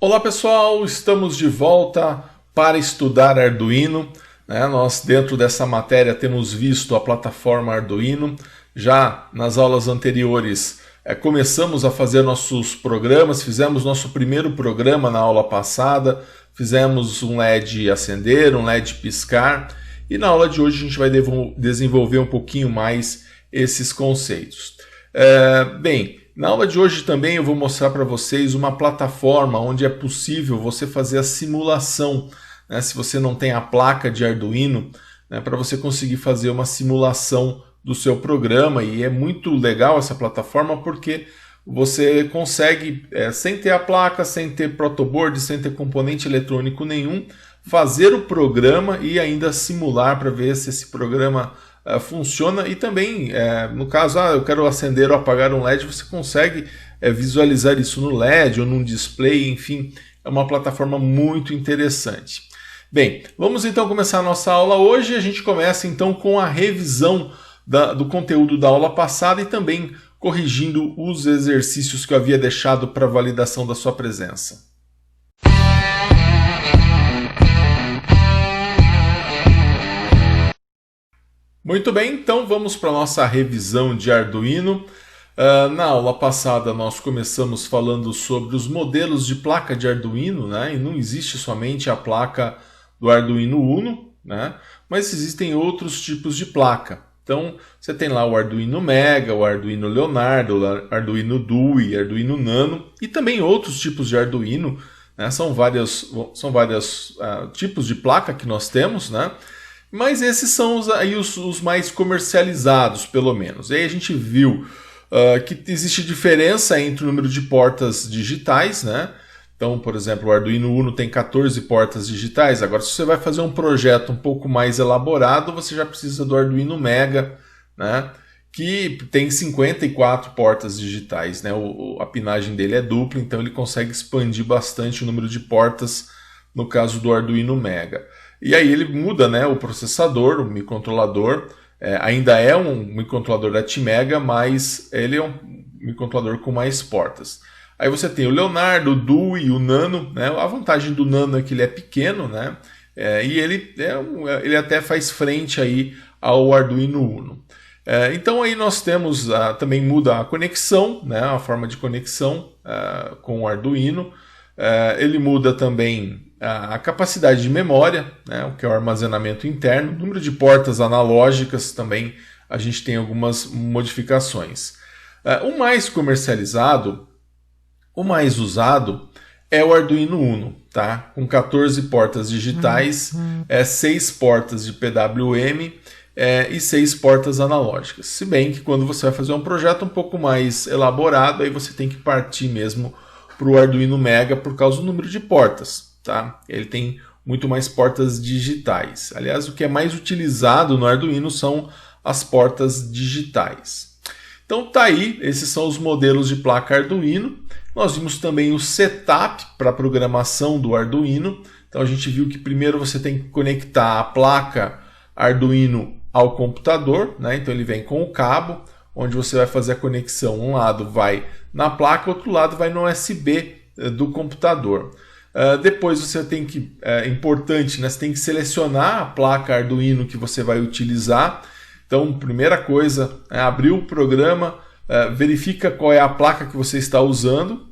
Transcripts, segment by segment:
Olá pessoal, estamos de volta para estudar Arduino. Nós dentro dessa matéria temos visto a plataforma Arduino. Já nas aulas anteriores começamos a fazer nossos programas, fizemos nosso primeiro programa na aula passada, fizemos um LED acender, um LED piscar e na aula de hoje a gente vai desenvolver um pouquinho mais esses conceitos. Na aula de hoje também eu vou mostrar para vocês uma plataforma onde é possível você fazer a simulação, se você não tem a placa de Arduino, para você conseguir fazer uma simulação do seu programa. E é muito legal essa plataforma porque você consegue, sem ter a placa, sem ter protoboard, sem ter componente eletrônico nenhum, fazer o programa e ainda simular para ver se esse programa funciona. E também, no caso, eu quero acender ou apagar um LED, você consegue visualizar isso no LED ou num display, enfim, é uma plataforma muito interessante. Bem, vamos então começar a nossa aula hoje. A gente começa então com a revisão do conteúdo da aula passada e também corrigindo os exercícios que eu havia deixado para validação da sua presença. Muito bem, então vamos para a nossa revisão de Arduino. Na aula passada nós começamos falando sobre os modelos de placa de Arduino, e não existe somente a placa do Arduino Uno, mas existem outros tipos de placa. Então você tem lá o Arduino Mega, o Arduino Leonardo, o Arduino Dui, Arduino Nano e também outros tipos de Arduino. São vários tipos de placa que nós temos, mas esses são os mais comercializados, pelo menos. E aí a gente viu que existe diferença entre o número de portas digitais, Então, por exemplo, o Arduino Uno tem 14 portas digitais. Agora, se você vai fazer um projeto um pouco mais elaborado, você já precisa do Arduino Mega, que tem 54 portas digitais. A pinagem dele é dupla, então ele consegue expandir bastante o número de portas no caso do Arduino Mega. E aí ele muda o processador, o microcontrolador, ainda é um microcontrolador da Atmega, mas ele é um microcontrolador com mais portas. Aí você tem o Leonardo, o Dui, o Nano. A vantagem do Nano é que ele é pequeno, e ele até faz frente aí ao Arduino Uno. Então aí nós temos, também muda a conexão, a forma de conexão com o Arduino. Ele muda também a capacidade de memória, o que é o armazenamento interno. O número de portas analógicas também a gente tem algumas modificações. O mais comercializado, o mais usado é o Arduino Uno, com 14 portas digitais, 6 portas de PWM e 6 portas analógicas. Se bem que quando você vai fazer um projeto um pouco mais elaborado, aí você tem que partir mesmo para o Arduino Mega por causa do número de portas. Ele tem muito mais portas digitais. Aliás, o que é mais utilizado no Arduino são as portas digitais. Então tá aí, esses são os modelos de placa Arduino. Nós vimos também o setup para programação do Arduino. Então a gente viu que primeiro você tem que conectar a placa Arduino ao computador, Então ele vem com o cabo, onde você vai fazer a conexão. Um lado vai na placa, outro lado vai no USB do computador. Depois você tem que, importante, você tem que selecionar a placa Arduino que você vai utilizar. Então, primeira coisa, abrir o programa, verifica qual é a placa que você está usando,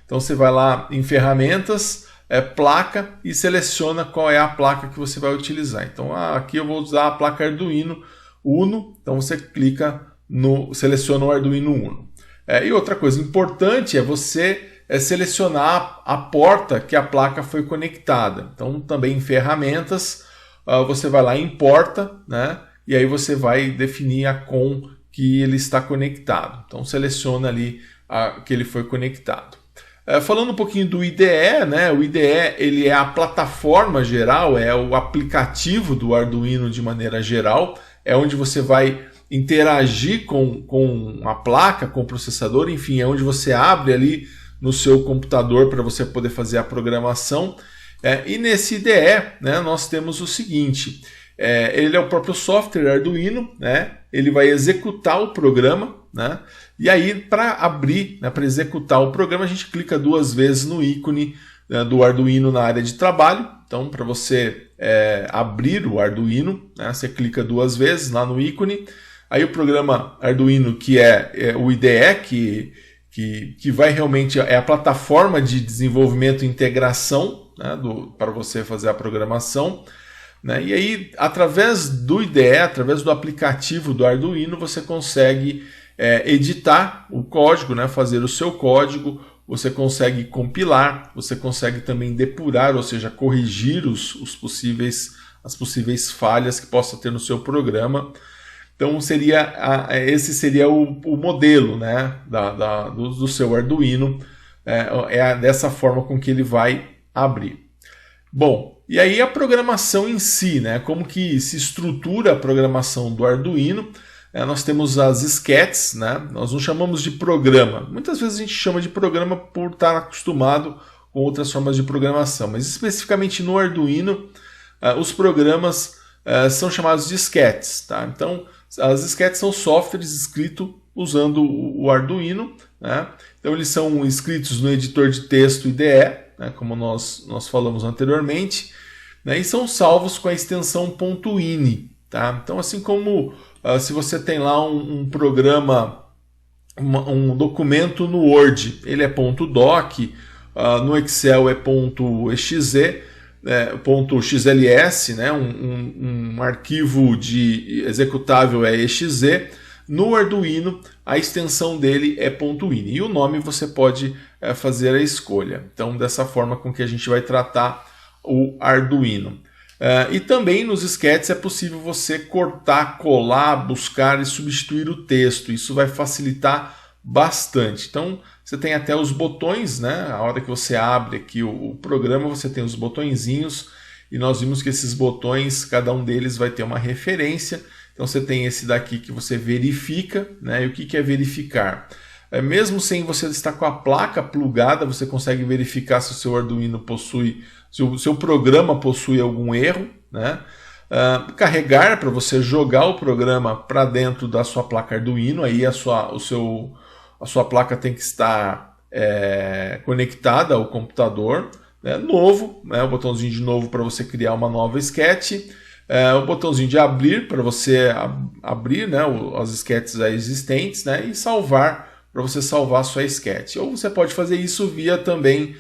Então você vai lá em ferramentas, placa e seleciona qual é a placa que você vai utilizar. Então aqui eu vou usar a placa Arduino Uno, então você clica seleciona o Arduino Uno. E outra coisa importante é você selecionar a porta que a placa foi conectada. Então também em ferramentas, você vai lá em porta, e aí você vai definir a com que ele está conectado. Então seleciona ali que ele foi conectado. Falando um pouquinho do IDE, o IDE ele é a plataforma geral, é o aplicativo do Arduino de maneira geral, é onde você vai interagir com a placa, com o processador, enfim, é onde você abre ali no seu computador para você poder fazer a programação. E nesse IDE, nós temos o seguinte, ele é o próprio software Arduino, ele vai executar o programa, E aí, para abrir, para executar o programa, a gente clica 2 vezes no ícone do Arduino na área de trabalho. Então, para você abrir o Arduino, né, você clica 2 vezes lá no ícone. Aí o programa Arduino, que é o IDE, que vai realmente, é a plataforma de desenvolvimento e integração, né, para você fazer a programação. Né? E aí, através do IDE, através do aplicativo do Arduino, você consegue editar o código, né? Fazer o seu código, você consegue compilar, você consegue também depurar, ou seja, corrigir as possíveis falhas que possa ter no seu programa. Então esse seria o modelo, né? do seu Arduino, dessa forma com que ele vai abrir. Bom, e aí a programação em si, né? Como que se estrutura a programação do Arduino? Nós temos as sketches, né? Nós não chamamos de programa. Muitas vezes a gente chama de programa por estar acostumado com outras formas de programação, mas especificamente no Arduino, os programas são chamados de sketches. Tá? Então, as sketches são softwares escritos usando o Arduino. Né? Então, eles são escritos no editor de texto IDE, né? Como nós falamos anteriormente, né? E são salvos com a extensão .ini. Tá? Então, assim como se você tem lá um programa, um documento no Word, ele é .doc, no Excel é .exe, .xls, né? um arquivo de executável é exe. No Arduino, a extensão dele é .ini. E o nome você pode fazer a escolha. Então, dessa forma com que a gente vai tratar o Arduino. E também nos sketches é possível você cortar, colar, buscar e substituir o texto. Isso vai facilitar bastante. Então, você tem até os botões, né? A hora que você abre aqui o programa, você tem os botõezinhos. E nós vimos que esses botões, cada um deles vai ter uma referência. Então, você tem esse daqui que você verifica, né? E o que é verificar? Mesmo sem você estar com a placa plugada, você consegue verificar se o seu Arduino possui, se o seu programa possui algum erro, né? Carregar, para você jogar o programa para dentro da sua placa Arduino, aí a sua placa tem que estar conectada ao computador, né? Novo, né? O botãozinho de novo para você criar uma nova sketch, o botãozinho de abrir para você abrir, né, as sketches existentes, né? E salvar, para você salvar a sua sketch. Ou você pode fazer isso via também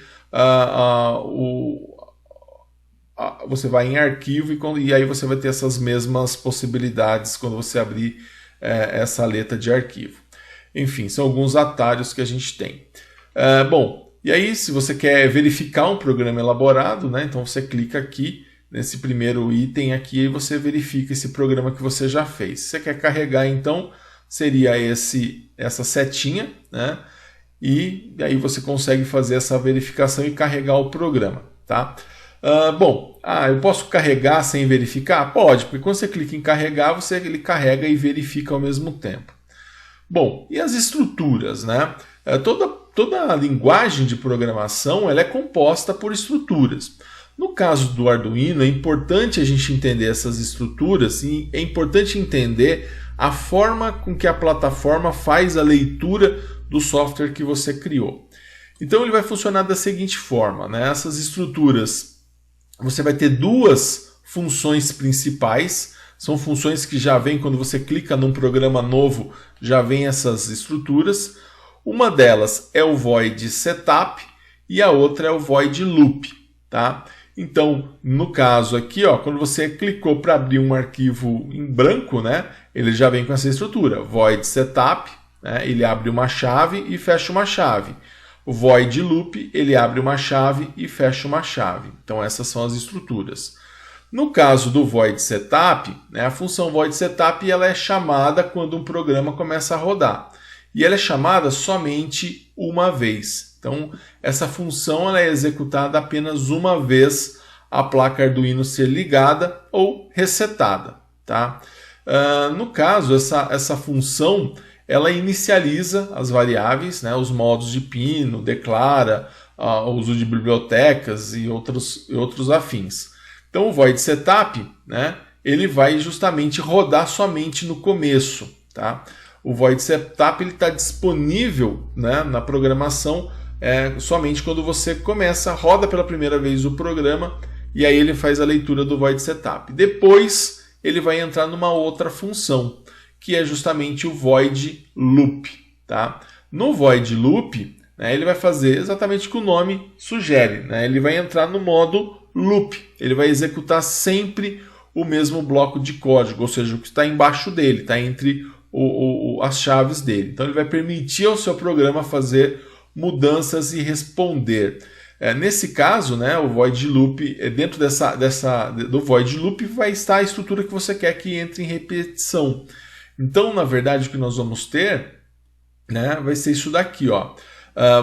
você vai em arquivo e aí você vai ter essas mesmas possibilidades quando você abrir essa letra de arquivo. Enfim, são alguns atalhos que a gente tem. Bom, e aí se você quer verificar um programa elaborado, né, então você clica aqui nesse primeiro item aqui e você verifica esse programa que você já fez. Se você quer carregar, então, seria essa setinha, né? E aí você consegue fazer essa verificação e carregar o programa, tá? Eu posso carregar sem verificar? Pode, porque quando você clica em carregar, ele carrega e verifica ao mesmo tempo. Bom, e as estruturas, né? Toda a linguagem de programação ela é composta por estruturas. No caso do Arduino, é importante a gente entender essas estruturas e é importante entender a forma com que a plataforma faz a leitura do software que você criou. Então ele vai funcionar da seguinte forma, né? Essas estruturas, você vai ter 2 funções principais, são funções que já vêm quando você clica num programa novo, já vem essas estruturas. Uma delas é o void setup e a outra é o void loop, tá? Então, no caso aqui, ó, quando você clicou para abrir um arquivo em branco, né, ele já vem com essa estrutura. Void setup, né, ele abre uma chave e fecha uma chave. O void loop, ele abre uma chave e fecha uma chave. Então, essas são as estruturas. No caso do void setup, né, a função void setup ela é chamada quando um programa começa a rodar. E ela é chamada somente uma vez. Então, essa função ela é executada apenas uma vez a placa Arduino ser ligada ou resetada. Tá? No caso, essa função ela inicializa as variáveis, né, os modos de pino, declara o uso de bibliotecas e outros afins. Então, o void setup, né, ele vai justamente rodar somente no começo. Tá? O void setup está disponível, né, na programação somente quando você roda pela primeira vez o programa, e aí ele faz a leitura do void setup. Depois ele vai entrar numa outra função, que é justamente o void loop. Tá? No void loop, ele vai fazer exatamente o que o nome sugere. Ele vai entrar no modo loop. Ele vai executar sempre o mesmo bloco de código, ou seja, o que está embaixo dele, está entre as chaves dele. Então ele vai permitir ao seu programa fazer mudanças e responder. Nesse caso, o void loop, dentro do void loop vai estar a estrutura que você quer que entre em repetição. Então, na verdade, o que nós vamos ter, vai ser isso daqui. Ó.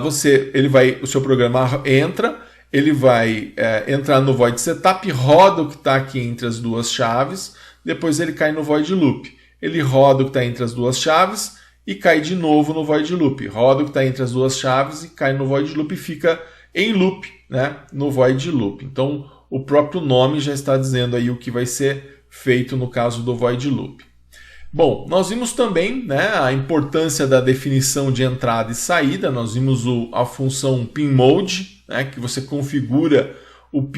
O seu programa entra, ele vai entrar no void setup, roda o que está aqui entre as duas chaves, depois ele cai no void loop. Ele roda o que está entre as duas chaves e cai de novo no void loop. Roda o que está entre as duas chaves e cai no void loop e fica em loop, no void loop. Então, o próprio nome já está dizendo aí o que vai ser feito no caso do void loop. Bom, nós vimos também a importância da definição de entrada e saída. Nós vimos a função pinMode, que você configura o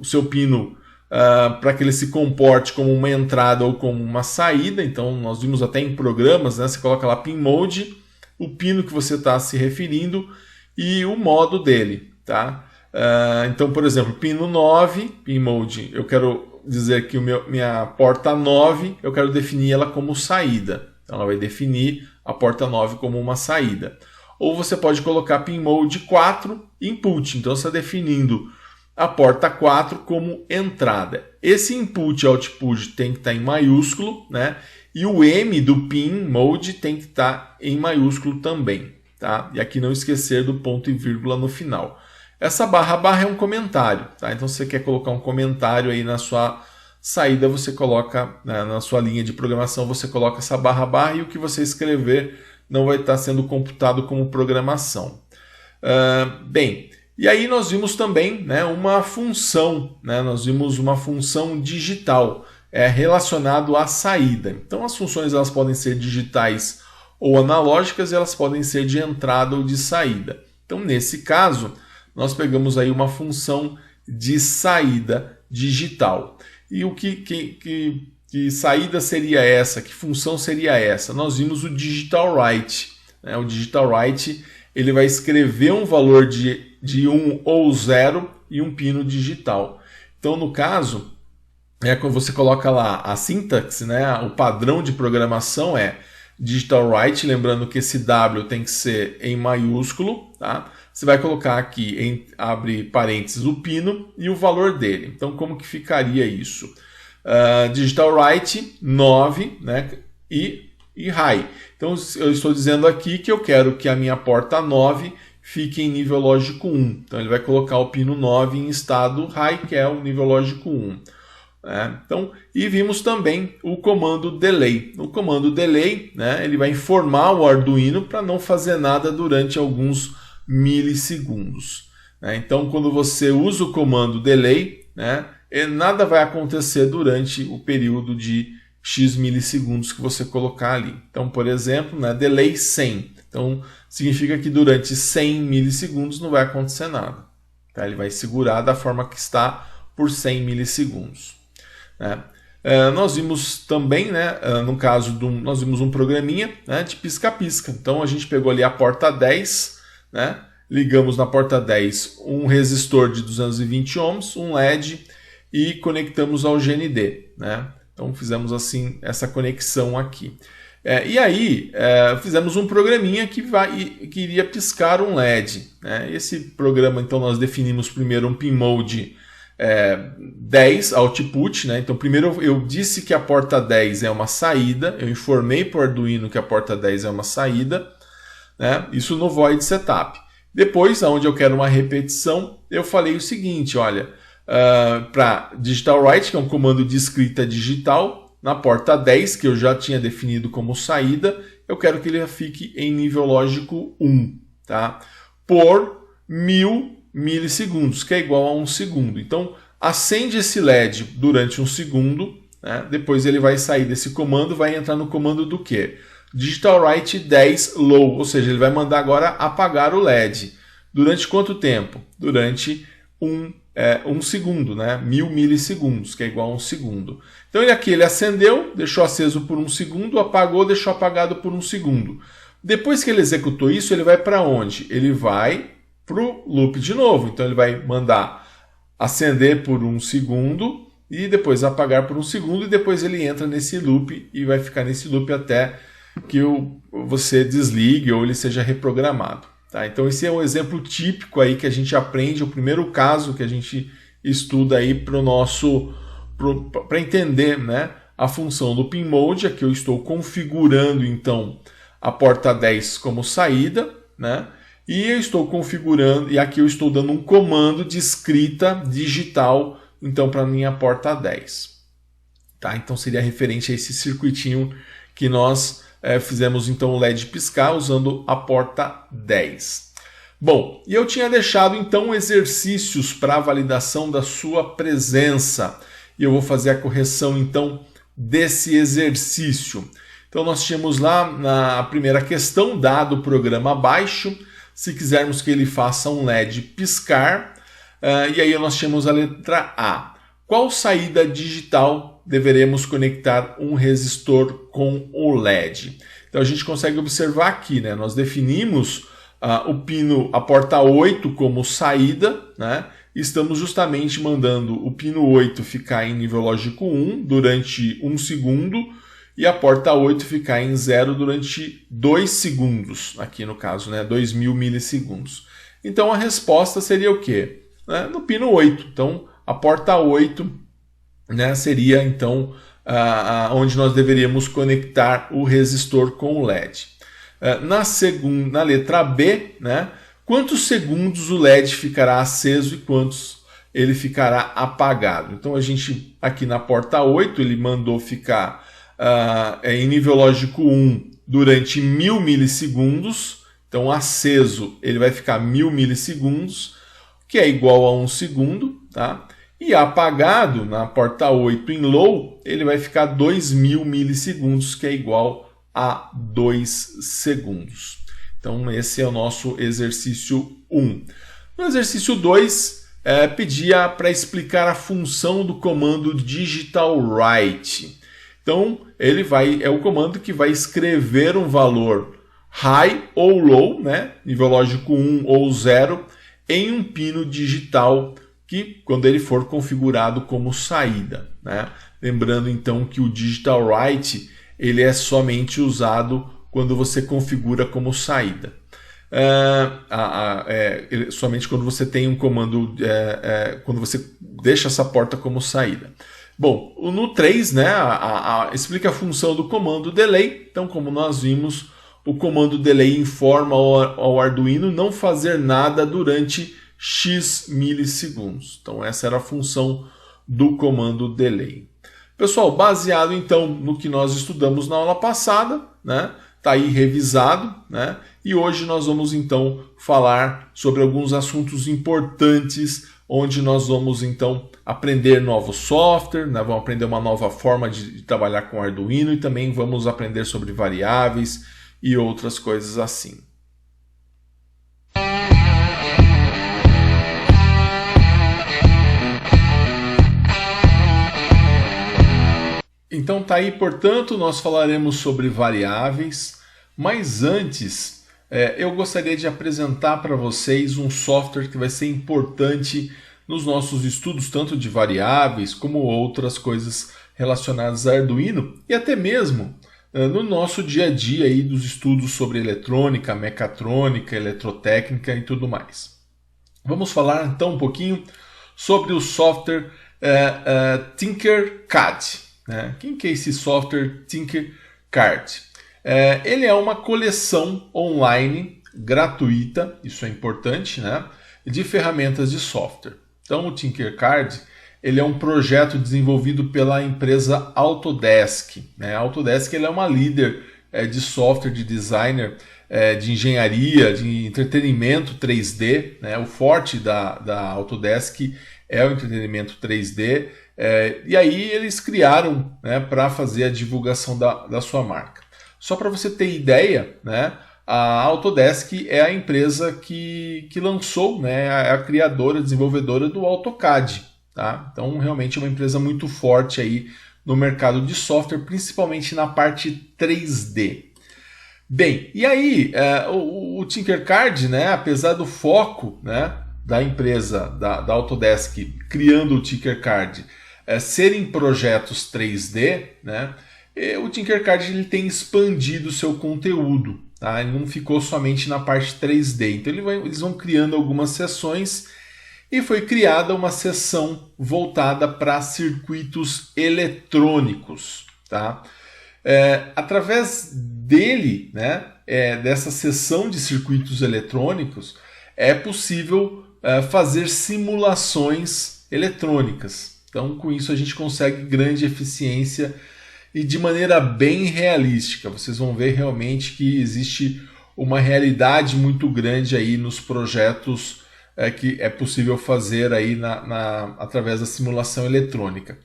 seu pino para que ele se comporte como uma entrada ou como uma saída. Então, nós vimos até em programas, você coloca lá pinMode, o pino que você está se referindo e o modo dele. Tá? Então, por exemplo, pino 9, pinMode, eu quero dizer que minha porta 9, eu quero definir ela como saída. Então, ela vai definir a porta 9 como uma saída. Ou você pode colocar pinMode 4, input. Então, você está definindo a porta 4 como entrada. Esse input e output tem que estar em maiúsculo, e o M do pinMode tem que estar em maiúsculo também. Tá? E aqui não esquecer do ponto e vírgula no final. Essa barra é um comentário. Tá? Então, se você quer colocar um comentário aí na sua saída, você coloca, na sua linha de programação, você coloca essa barra e o que você escrever não vai estar sendo computado como programação. Bem, e aí nós vimos também uma função, nós vimos uma função digital relacionado à saída. Então, as funções elas podem ser digitais ou analógicas, e elas podem ser de entrada ou de saída. Então, nesse caso, nós pegamos aí uma função de saída digital. E o que saída seria essa? Que função seria essa? Nós vimos o digital write. O digital write ele vai escrever um valor de 1 ou 0 e um pino digital. Então, no caso, quando você coloca lá a sintaxe, o padrão de programação é digital write, lembrando que esse W tem que ser em maiúsculo, tá? Você vai colocar aqui, abre parênteses, o pino e o valor dele. Então, como que ficaria isso? Digital write 9 e high. Então, eu estou dizendo aqui que eu quero que a minha porta 9 fique em nível lógico 1. Então, ele vai colocar o pino 9 em estado high, que é o nível lógico 1. Então, e vimos também o comando delay. O comando delay, ele vai informar o Arduino para não fazer nada durante alguns milissegundos. Então, quando você usa o comando delay, nada vai acontecer durante o período de X milissegundos que você colocar ali. Então, por exemplo, delay 100. Então, significa que durante 100 milissegundos não vai acontecer nada. Tá? Ele vai segurar da forma que está por 100 milissegundos. Nós vimos também, no caso, nós vimos um programinha de pisca-pisca. Então, a gente pegou ali a porta 10, ligamos na porta 10 um resistor de 220 ohms, um LED e conectamos ao GND. Então fizemos assim essa conexão aqui. E aí fizemos um programinha que iria piscar um LED. Esse programa, então, nós definimos primeiro um pinMode 10 output. Então primeiro eu disse que a porta 10 é uma saída, eu informei para o Arduino que a porta 10 é uma saída. Isso no void setup. Depois, onde eu quero uma repetição, eu falei o seguinte, olha, para digital write, que é um comando de escrita digital, na porta 10, que eu já tinha definido como saída, eu quero que ele fique em nível lógico 1, tá? Por 1000 milissegundos, que é igual a 1 segundo. Então, acende esse LED durante 1 segundo, depois ele vai sair desse comando, vai entrar no comando do quê? Digital write 10 low, ou seja, ele vai mandar agora apagar o LED. Durante quanto tempo? Durante um segundo, né? 1000 milissegundos, que é igual a 1 segundo. Então ele acendeu, deixou aceso por 1 segundo, apagou, deixou apagado por 1 segundo. Depois que ele executou isso, ele vai para onde? Ele vai para o loop de novo. Então ele vai mandar acender por 1 segundo e depois apagar por 1 segundo, e depois ele entra nesse loop e vai ficar nesse loop até que você desligue ou ele seja reprogramado. Tá? Então esse é um exemplo típico aí que a gente aprende, o primeiro caso que a gente estuda aí para entender, né, a função do pin mode. Aqui eu estou configurando então a porta 10 como saída, né? E eu estou configurando, e aqui eu estou dando um comando de escrita digital então para a minha porta 10. Tá? Então seria referente a esse circuitinho que nós fizemos então o LED piscar usando a porta 10. Bom, e eu tinha deixado então exercícios para validação da sua presença. E eu vou fazer a correção então desse exercício. Então nós tínhamos lá na primeira questão, dado o programa abaixo, se quisermos que ele faça um LED piscar, e aí nós tínhamos a letra A. Qual saída digital deveremos conectar um resistor com o LED? Então a gente consegue observar aqui, né? Nós definimos a porta 8 como saída, né? Estamos justamente mandando o pino 8 ficar em nível lógico 1 durante 1 segundo e a porta 8 ficar em 0 durante 2 segundos, aqui no caso, né? 2000 milissegundos. Então a resposta seria o quê? No pino 8. Então a porta 8, né, seria então onde nós deveríamos conectar o resistor com o LED. Na letra B, né, quantos segundos o LED ficará aceso e quantos ele ficará apagado? Então a gente aqui na porta 8 ele mandou ficar em nível lógico 1 durante 1000 milissegundos. Então aceso ele vai ficar 1000 milissegundos, que é igual a 1 segundo, tá? E apagado na porta 8 em low ele vai ficar 2000 milissegundos, que é igual a 2 segundos. Então esse é o nosso exercício 1. No exercício 2, pedia para explicar a função do comando digital write. Então ele é o comando que vai escrever um valor high ou low, né, nível lógico 1 ou 0, em um pino digital que quando ele for configurado como saída, né? Lembrando então que o digital write ele é somente usado quando você configura como saída. Somente quando você tem um comando, quando você deixa essa porta como saída. Bom, no 3, né, explica a função do comando delay. Então, como nós vimos, o comando delay informa ao Arduino não fazer nada durante X milissegundos. Então, essa era a função do comando delay. Pessoal, baseado então no que nós estudamos na aula passada, né? Tá aí revisado, né? E hoje nós vamos então falar sobre alguns assuntos importantes, onde nós vamos então aprender novo software, né? Vamos aprender uma nova forma de trabalhar com Arduino e também vamos aprender sobre variáveis e outras coisas assim. Então tá aí, portanto, nós falaremos sobre variáveis, mas antes eu gostaria de apresentar para vocês um software que vai ser importante nos nossos estudos, tanto de variáveis como outras coisas relacionadas a Arduino e até mesmo no nosso dia a dia aí dos estudos sobre eletrônica, mecatrônica, eletrotécnica e tudo mais. Vamos falar então um pouquinho sobre o software Tinkercad. Quem que é esse software Tinkercad? Ele é uma coleção online gratuita, isso é importante, né, de ferramentas de software. Então o Tinkercad ele é um projeto desenvolvido pela empresa Autodesk. A Autodesk ele é uma líder de software, de designer, de engenharia, de entretenimento 3D. Né? O forte da Autodesk é o entretenimento 3D. E aí eles criaram, né, para fazer a divulgação da sua marca. Só para você ter ideia, né, a Autodesk é a empresa que lançou, né, a criadora, desenvolvedora do AutoCAD. Tá? Então, realmente é uma empresa muito forte aí no mercado de software, principalmente na parte 3D. Bem, e aí o Tinkercad, né, apesar do foco, né, da empresa, da Autodesk, criando o Tinkercad, serem projetos 3D, né, o Tinkercad ele tem expandido o seu conteúdo. Tá? Ele não ficou somente na parte 3D. Então eles vão criando algumas seções e foi criada uma seção voltada para circuitos eletrônicos. Tá? Através dele, né, dessa seção de circuitos eletrônicos, é possível fazer simulações eletrônicas. Então, com isso, a gente consegue grande eficiência e de maneira bem realística. Vocês vão ver realmente que existe uma realidade muito grande aí nos projetos que é possível fazer aí através da simulação eletrônica.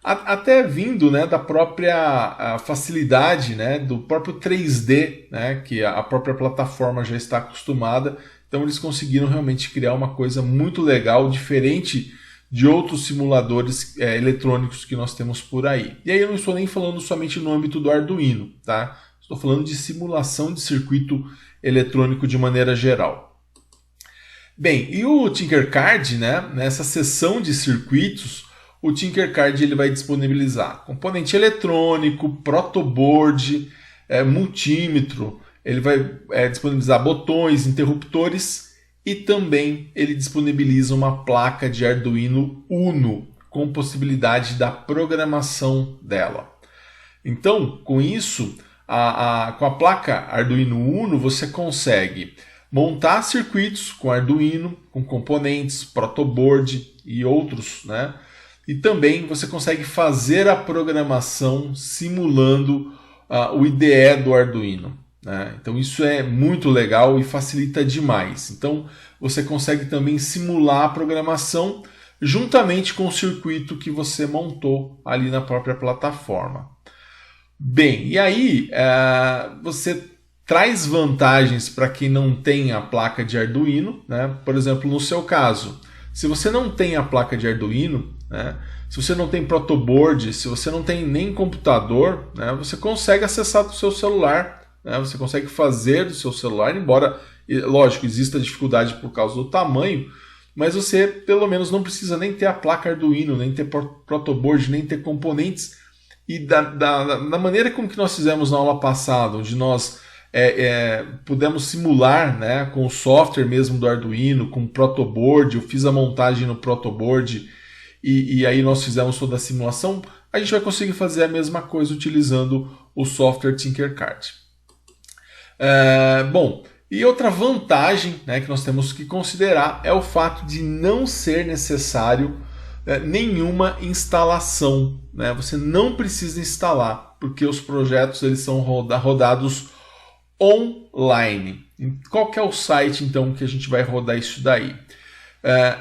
Até vindo, né, da própria facilidade, né, do próprio 3D, né, que a própria plataforma já está acostumada. Então eles conseguiram realmente criar uma coisa muito legal, diferente de outros simuladores eletrônicos que nós temos por aí. E aí eu não estou nem falando somente no âmbito do Arduino, tá? Estou falando de simulação de circuito eletrônico de maneira geral. Bem, e o Tinkercad, né, nessa seção de circuitos, o Tinkercad ele vai disponibilizar componente eletrônico, protoboard, multímetro, ele vai disponibilizar botões, interruptores, e também ele disponibiliza uma placa de Arduino Uno com possibilidade da programação dela. Então, com isso, com a placa Arduino Uno, você consegue montar circuitos com Arduino, com componentes, protoboard e outros, né? E também você consegue fazer a programação simulando o IDE do Arduino. Né? Então isso é muito legal e facilita demais. Então você consegue também simular a programação juntamente com o circuito que você montou ali na própria plataforma. Bem, e aí você traz vantagens para quem não tem a placa de Arduino, né? Por exemplo, no seu caso, se você não tem a placa de Arduino, né? Se você não tem protoboard, se você não tem nem computador, né? Você consegue acessar do seu celular. Você consegue fazer do seu celular, embora, lógico, exista dificuldade por causa do tamanho, mas você pelo menos não precisa nem ter a placa Arduino, nem ter protoboard, nem ter componentes. E da maneira como que nós fizemos na aula passada, onde nós pudemos simular, né, com o software mesmo do Arduino, com o protoboard, eu fiz a montagem no protoboard e aí nós fizemos toda a simulação, a gente vai conseguir fazer a mesma coisa utilizando o software Tinkercad. Bom, e outra vantagem, né, que nós temos que considerar é o fato de não ser necessário nenhuma instalação. Né? Você não precisa instalar, porque os projetos eles são rodados online. Qual que é o site então que a gente vai rodar isso daí?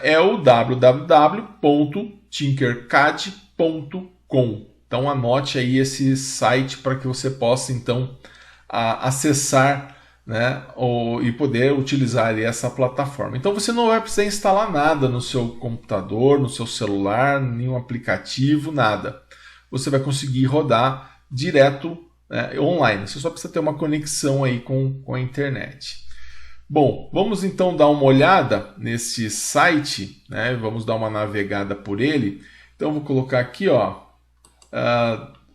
É o www.tinkercad.com. Então anote aí esse site para que você possa então acessar, né, e poder utilizar ali essa plataforma. Então você não vai precisar instalar nada no seu computador, no seu celular, nenhum aplicativo, nada. Você vai conseguir rodar direto online. Você só precisa ter uma conexão aí com a internet. Bom, vamos então dar uma olhada nesse site, né? Vamos dar uma navegada por ele. Então eu vou colocar aqui, ó,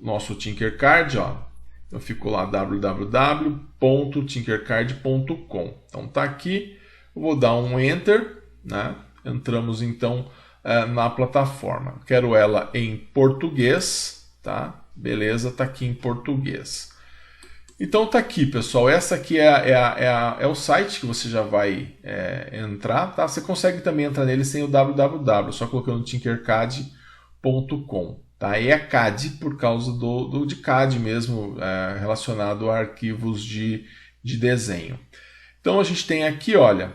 nosso Tinkercad, ó. Então ficou lá www.tinkercad.com. Então tá aqui, eu vou dar um Enter, né? Entramos então na plataforma. Quero ela em português, tá? Beleza, tá aqui em português. Então tá aqui, pessoal. Essa aqui é o site que você já vai entrar, tá? Você consegue também entrar nele sem o www, só colocando tinkercad.com. Tá? E é CAD por causa de CAD mesmo, relacionado a arquivos de desenho. Então a gente tem aqui, olha,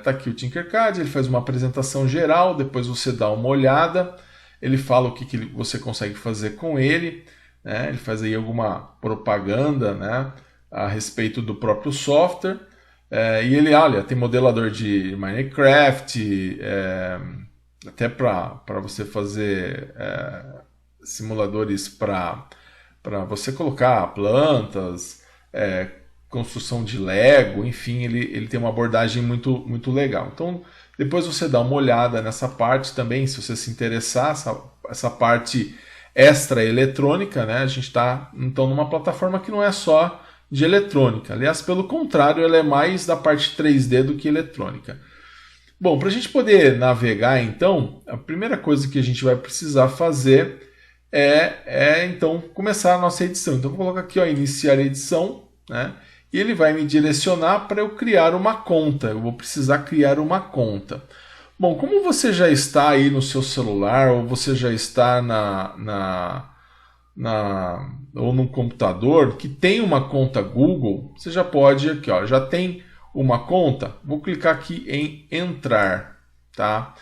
tá aqui o Tinkercad, ele faz uma apresentação geral, depois você dá uma olhada, ele fala o que você consegue fazer com ele, né? Ele faz aí alguma propaganda, né? a respeito do próprio software. E ele, olha, tem modelador de Minecraft, até para você fazer simuladores para você colocar plantas, construção de Lego, enfim, ele tem uma abordagem muito, muito legal. Então, depois você dá uma olhada nessa parte também, se você se interessar, essa parte extra eletrônica, né? A gente está então numa plataforma que não é só de eletrônica. Aliás, pelo contrário, ela é mais da parte 3D do que eletrônica. Bom, para a gente poder navegar, então, a primeira coisa que a gente vai precisar fazer então começar a nossa edição. Então, eu vou colocar aqui, ó, iniciar edição, né? E ele vai me direcionar para eu criar uma conta. Eu vou precisar criar uma conta. Bom, como você já está aí no seu celular, ou você já está ou no computador que tem uma conta Google, você já pode aqui, ó, já tem uma conta, vou clicar aqui em entrar, tá?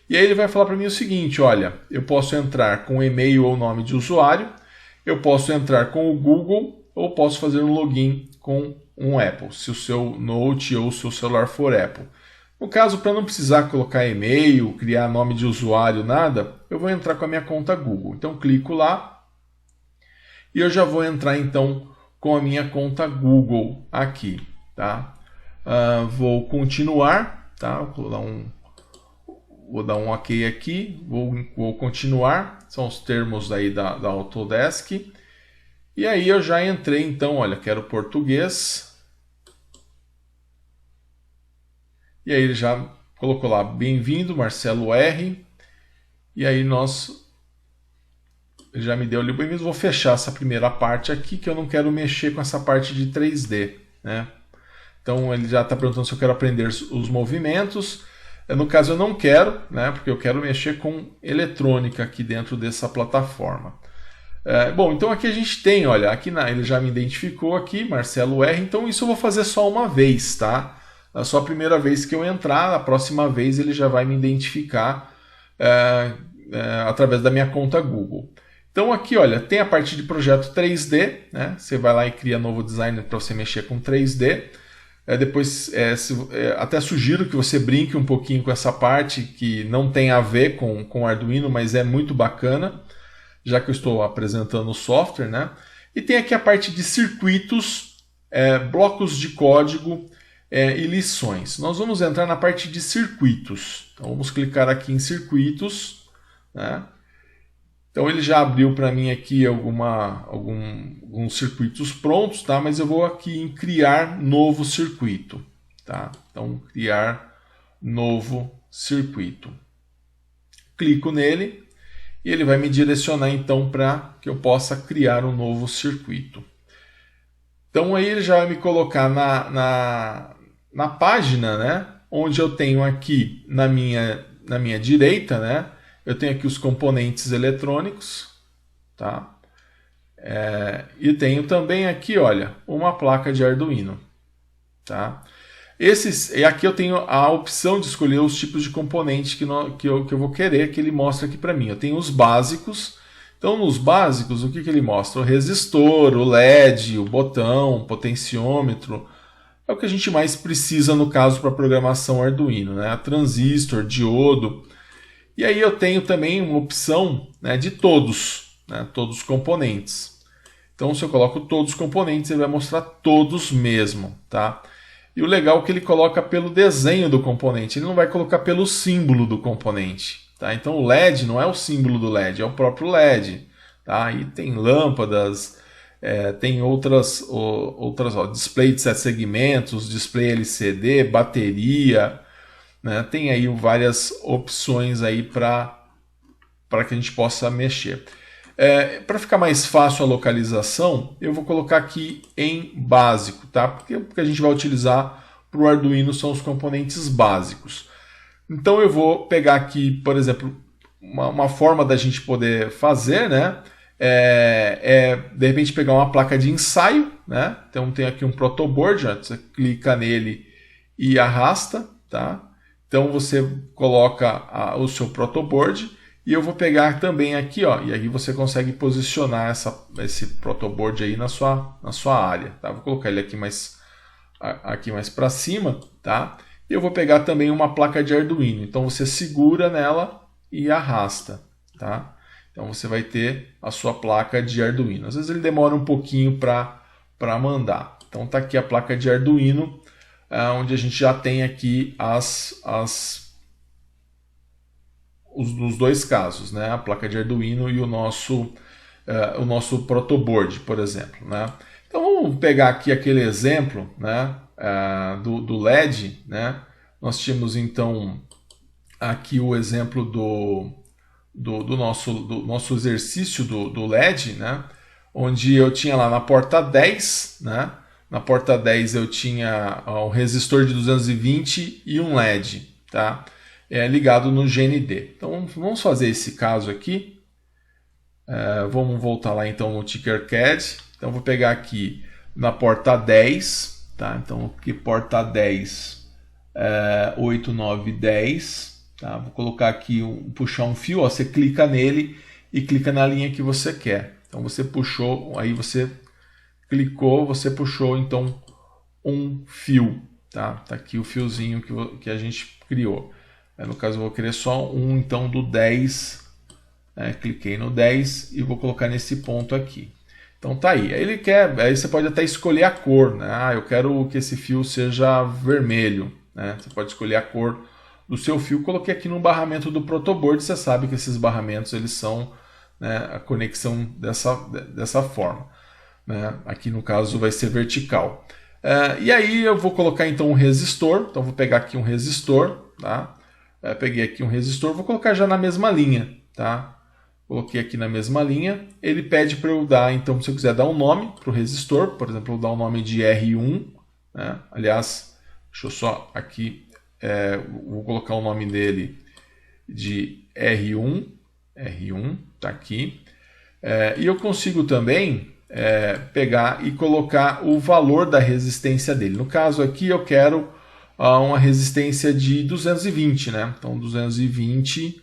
E aí ele vai falar para mim o seguinte, olha, eu posso entrar com e-mail ou nome de usuário, eu posso entrar com o Google ou posso fazer um login com um Apple, se o seu Note ou o seu celular for Apple. No caso, para não precisar colocar e-mail, criar nome de usuário, nada, eu vou entrar com a minha conta Google. Então, clico lá e eu já vou entrar, então, com a minha conta Google aqui, tá? Vou continuar, tá? Vou dar um OK aqui, vou continuar, são os termos aí da Autodesk. E aí eu já entrei, então, olha, quero português. E aí ele já colocou lá, bem-vindo, Marcelo R. E aí ele já me deu ali o bem-vindo. Vou fechar essa primeira parte aqui, que eu não quero mexer com essa parte de 3D, né? Então ele já está perguntando se eu quero aprender os movimentos. No caso eu não quero, né? Porque eu quero mexer com eletrônica aqui dentro dessa plataforma. Bom, então aqui a gente tem, olha, aqui ele já me identificou aqui, Marcelo R. Então isso eu vou fazer só uma vez, tá? Só a primeira vez que eu entrar, a próxima vez ele já vai me identificar através da minha conta Google. Então aqui, olha, tem a parte de projeto 3D, né? Você vai lá e cria novo design para você mexer com 3D. Depois, até sugiro que você brinque um pouquinho com essa parte que não tem a ver com o Arduino, mas é muito bacana, já que eu estou apresentando o software, né? E tem aqui a parte de circuitos, blocos de código e lições. Nós vamos entrar na parte de circuitos. Então vamos clicar aqui em circuitos, né? Então ele já abriu para mim aqui alguns circuitos prontos, tá? Mas eu vou aqui em criar novo circuito, tá? Então criar novo circuito. Clico nele e ele vai me direcionar então para que eu possa criar um novo circuito. Então aí ele já vai me colocar na página, né? Onde eu tenho aqui na minha direita, né? Eu tenho aqui os componentes eletrônicos, tá? E tenho também aqui, olha, uma placa de Arduino, tá? E aqui eu tenho a opção de escolher os tipos de componentes que eu vou querer, que ele mostra aqui para mim. Eu tenho os básicos. Então, nos básicos, o que ele mostra? O resistor, o LED, o botão, o potenciômetro. É o que a gente mais precisa, no caso, para programação Arduino, né? Transistor, diodo. E aí eu tenho também uma opção, né, de todos, né, todos os componentes. Então, se eu coloco todos os componentes, ele vai mostrar todos mesmo, tá? E o legal é que ele coloca pelo desenho do componente, ele não vai colocar pelo símbolo do componente, tá? Então, o LED não é o símbolo do LED, é o próprio LED, tá? Aí tem lâmpadas, tem outras ó, display de 7 segmentos, display LCD, bateria, né? Tem aí várias opções aí para que a gente possa mexer. Para ficar mais fácil a localização, eu vou colocar aqui em básico, tá? Porque o que a gente vai utilizar para o Arduino são os componentes básicos. Então eu vou pegar aqui, por exemplo, uma forma da gente poder fazer, né? De repente pegar uma placa de ensaio, né? Então tem aqui um protoboard, ó, você clica nele e arrasta, tá? Então você coloca o seu protoboard E eu vou pegar também aqui, ó, e aí você consegue posicionar esse protoboard aí na sua área. Tá? Vou colocar ele aqui mais para cima, tá? E eu vou pegar também uma placa de Arduino. Então você segura nela e arrasta, tá? Então você vai ter a sua placa de Arduino. Às vezes ele demora um pouquinho para mandar. Então tá aqui a placa de Arduino, onde a gente já tem aqui nos dois casos, né? A placa de Arduino e o nosso protoboard, por exemplo, né? Então vamos pegar aqui aquele exemplo, né? Do LED, né? Nós tínhamos então aqui o exemplo do nosso exercício do LED, né? Onde eu tinha lá na porta 10, né? Na porta 10 eu tinha um resistor de 220 e um LED, tá? Ligado no GND. Então vamos fazer esse caso aqui. Vamos voltar lá então no Tinkercad. Então vou pegar aqui na porta 10, tá? Então aqui porta 10, 8, 9, 10. Tá? Vou colocar aqui, puxar um fio, ó, você clica nele e clica na linha que você quer. Então você puxou, aí você clicou, você puxou então um fio. Tá aqui o fiozinho que a gente criou. No caso eu vou querer só um então do 10, cliquei no 10 e vou colocar nesse ponto aqui. Então tá aí. Aí você pode até escolher a cor, né? Eu quero que esse fio seja vermelho, né? Você pode escolher a cor do seu fio. Coloquei aqui no barramento do protoboard, você sabe que esses barramentos eles são, né, a conexão dessa forma, né? Aqui no caso vai ser vertical. E aí eu vou colocar então um resistor. Então vou pegar aqui um resistor, tá? Peguei aqui um resistor, vou colocar já na mesma linha, tá? Coloquei aqui na mesma linha. Ele pede para eu dar, então, se eu quiser dar um nome para o resistor, por exemplo, eu vou dar o nome de R1, né? Aliás, deixa eu só aqui, vou colocar o nome dele de R1, tá aqui. E eu consigo também pegar e colocar o valor da resistência dele. No caso aqui eu quero uma resistência de 220, né? Então 220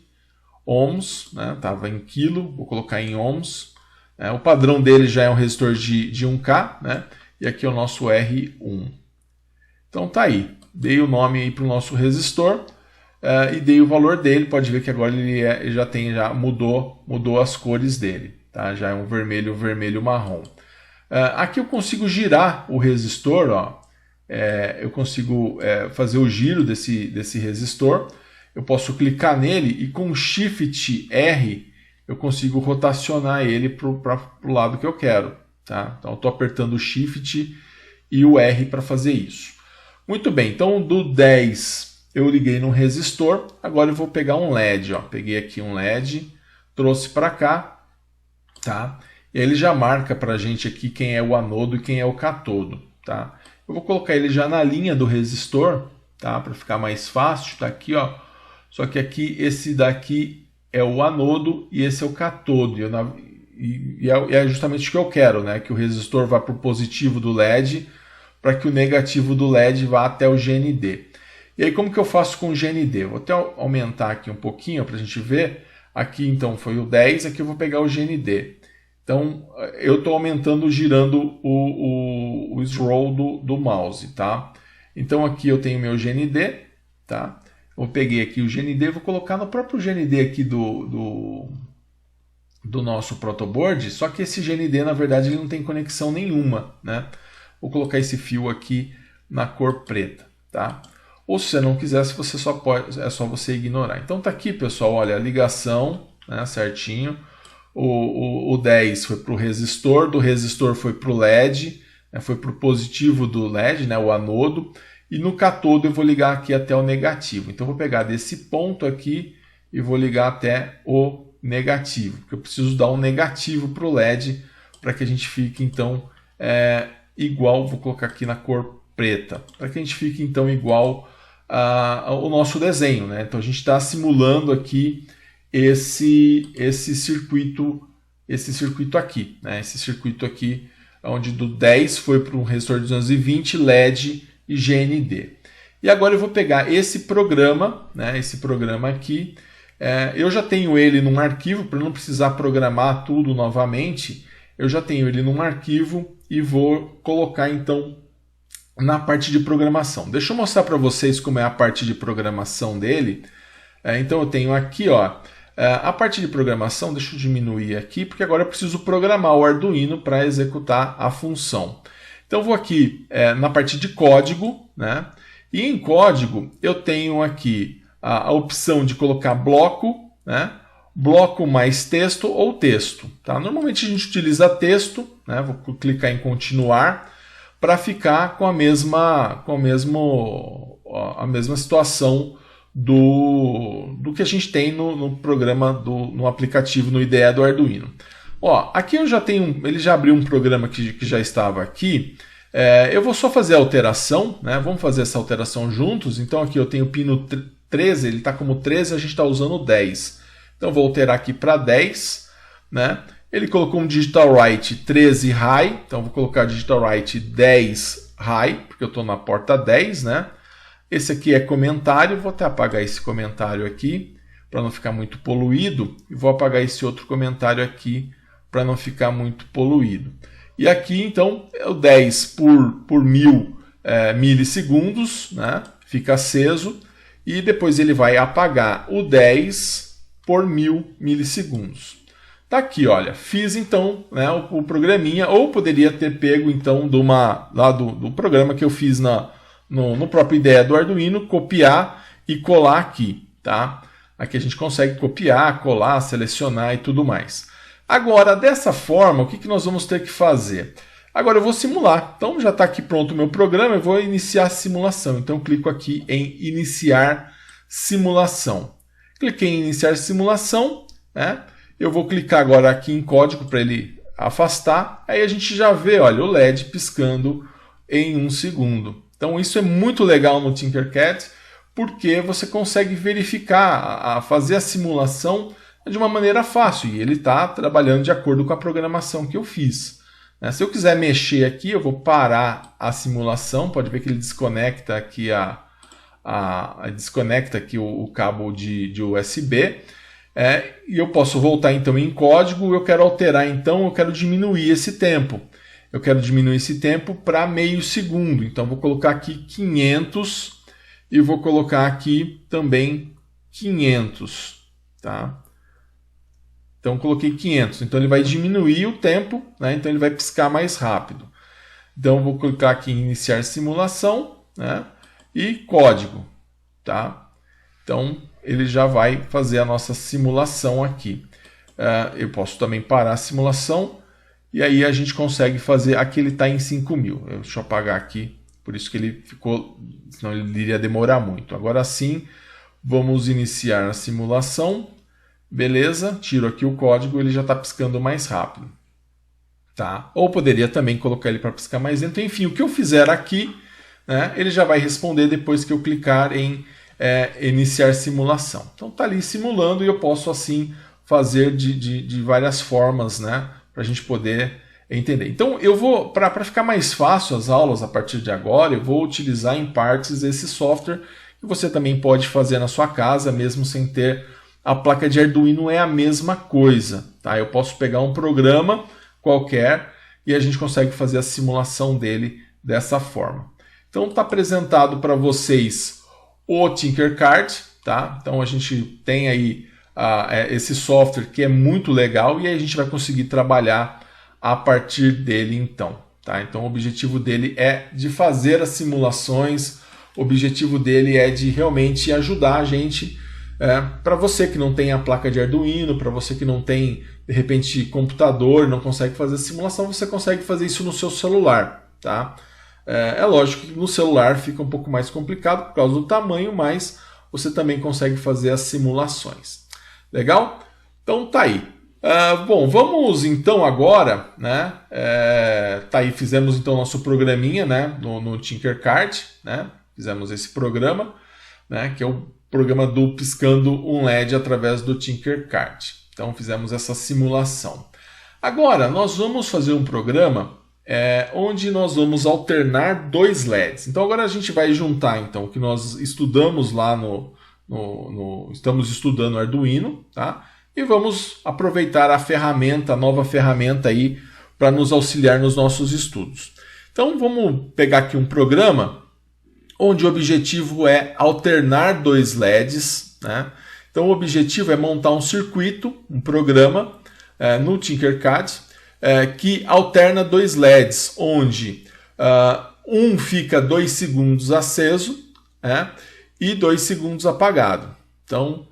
ohms, né? Tava em quilo, vou colocar em ohms. O padrão dele já é um resistor de 1K, né? E aqui é o nosso R1. Então tá aí, dei o nome aí para o nosso resistor e dei o valor dele. Pode ver que agora ele já mudou as cores dele, tá? Já é um vermelho marrom. Aqui eu consigo girar o resistor, ó. Eu consigo fazer o giro desse resistor. Eu posso clicar nele e com Shift R eu consigo rotacionar ele para o lado que eu quero, tá? Então eu estou apertando o Shift e o R para fazer isso. Muito bem, então do 10 eu liguei no resistor. Agora eu vou pegar um LED, ó. Peguei aqui um LED, trouxe para cá, tá? E aí ele já marca para a gente aqui quem é o anodo e quem é o catodo, tá? Eu vou colocar ele já na linha do resistor, tá? Para ficar mais fácil, tá aqui, ó. Só que aqui, esse daqui é o anodo e esse é o catodo. E é justamente o que eu quero, né? Que o resistor vá para o positivo do LED, para que o negativo do LED vá até o GND. E aí como que eu faço com o GND? Vou até aumentar aqui um pouquinho para a gente ver. Aqui então foi o 10, aqui eu vou pegar o GND. Então eu estou aumentando, girando o scroll do mouse, tá? Então aqui eu tenho meu GND, tá? Eu peguei aqui o GND, vou colocar no próprio GND aqui do nosso protoboard, só que esse GND na verdade ele não tem conexão nenhuma, né? Vou colocar esse fio aqui na cor preta, tá? Ou se você não quiser, você é só você ignorar. Então tá aqui, pessoal, olha, a ligação, né, certinho. O 10 foi para o resistor, do resistor foi para o LED, né, foi para o positivo do LED, né, o anodo. E no catodo eu vou ligar aqui até o negativo. Então eu vou pegar desse ponto aqui e vou ligar até o negativo. Porque eu preciso dar um negativo para o LED para que a gente fique então igual. Vou colocar aqui na cor preta. Para que a gente fique então igual ao nosso desenho, né? Então a gente está simulando aqui esse circuito aqui, né? Esse circuito aqui onde do 10 foi para um resistor de 220, LED e GND. E agora eu vou pegar esse programa, né, esse programa aqui, Eu já tenho ele num arquivo, para não precisar programar tudo novamente, eu já tenho ele num arquivo e vou colocar então na parte de programação. Deixa eu mostrar para vocês como é a parte de programação dele. Então eu tenho aqui, ó, a parte de programação, deixa eu diminuir aqui, porque agora eu preciso programar o Arduino para executar a função. Então eu vou aqui na parte de código, né? E em código eu tenho aqui a opção de colocar bloco, né? Bloco mais texto ou texto. Tá? Normalmente a gente utiliza texto, né? Vou clicar em continuar para ficar com a mesma situação do que a gente tem no programa, no aplicativo, no IDE do Arduino. Ó, aqui eu já tenho, ele já abriu um programa que já estava aqui. Eu vou só fazer a alteração, né? Vamos fazer essa alteração juntos. Então aqui eu tenho o pino 13, ele está como 13, a gente está usando 10. Então vou alterar aqui para 10, né? Ele colocou um digital write 13 high, então vou colocar digital write 10 high, porque eu estou na porta 10, né? Esse aqui é comentário, vou até apagar esse comentário aqui, para não ficar muito poluído, e vou apagar esse outro comentário aqui, para não ficar muito poluído. E aqui, então, é o 10 por 1000 milissegundos, né? Fica aceso, e depois ele vai apagar o 10 por 1000 milissegundos. Tá aqui, olha, fiz então, né, o programinha, ou poderia ter pego então lá do programa que eu fiz no próprio IDE do Arduino, copiar e colar aqui, tá? Aqui a gente consegue copiar, colar, selecionar e tudo mais. Agora, dessa forma, o que nós vamos ter que fazer? Agora eu vou simular. Então já está aqui pronto o meu programa, eu vou iniciar a simulação. Então eu clico aqui em iniciar simulação. Cliquei em iniciar simulação, né? Eu vou clicar agora aqui em código para ele afastar. Aí a gente já vê, olha, o LED piscando em 1 segundo. Então isso é muito legal no Tinkercad, porque você consegue verificar, fazer a simulação de uma maneira fácil. E ele está trabalhando de acordo com a programação que eu fiz. Se eu quiser mexer aqui, eu vou parar a simulação. Pode ver que ele desconecta aqui, desconecta aqui o cabo de USB. E eu posso voltar então em código. Eu quero alterar então, eu quero diminuir esse tempo. Eu quero diminuir esse tempo para meio segundo. Então vou colocar aqui 500 e vou colocar aqui também 500, tá? Então coloquei 500. Então ele vai diminuir o tempo, né? Então ele vai piscar mais rápido. Então vou clicar aqui em iniciar simulação, né? E código, tá? Então ele já vai fazer a nossa simulação aqui. Eu posso também parar a simulação. E aí a gente consegue fazer, aqui ele está em 5.000, deixa eu apagar aqui, por isso que ele ficou, senão ele iria demorar muito. Agora sim, vamos iniciar a simulação, beleza, tiro aqui o código, ele já está piscando mais rápido. Tá? Ou poderia também colocar ele para piscar mais lento, enfim, o que eu fizer aqui, né, ele já vai responder depois que eu clicar em iniciar simulação. Então está ali simulando e eu posso assim fazer de várias formas, né? Para a gente poder entender. Então eu vou, para ficar mais fácil as aulas a partir de agora, eu vou utilizar em partes esse software que você também pode fazer na sua casa, mesmo sem ter a placa de Arduino, é a mesma coisa. Tá? Eu posso pegar um programa qualquer e a gente consegue fazer a simulação dele dessa forma. Então está apresentado para vocês o Tinkercad, tá? Então a gente tem aí esse software que é muito legal e aí a gente vai conseguir trabalhar a partir dele então. Tá? Então o objetivo dele é de fazer as simulações, o objetivo dele é de realmente ajudar a gente, para você que não tem a placa de Arduino, para você que não tem de repente computador, não consegue fazer simulação, você consegue fazer isso no seu celular. Tá? É lógico que no celular fica um pouco mais complicado por causa do tamanho, mas você também consegue fazer as simulações. Legal? Então tá aí. Bom, vamos então agora, né? Tá aí, fizemos então nosso programinha, né? No Tinkercad, né? Fizemos esse programa, né? Que é o programa do piscando um LED através do Tinkercad. Então fizemos essa simulação. Agora nós vamos fazer um programa onde nós vamos alternar dois LEDs. Então agora a gente vai juntar então o que nós estudamos lá no estamos estudando Arduino, tá? E vamos aproveitar a nova ferramenta aí para nos auxiliar nos nossos estudos. Então vamos pegar aqui um programa onde o objetivo é alternar dois LEDs, né? Então o objetivo é montar um circuito, um programa no Tinkercad que alterna dois LEDs, onde um fica 2 segundos aceso e 2 segundos apagado. Então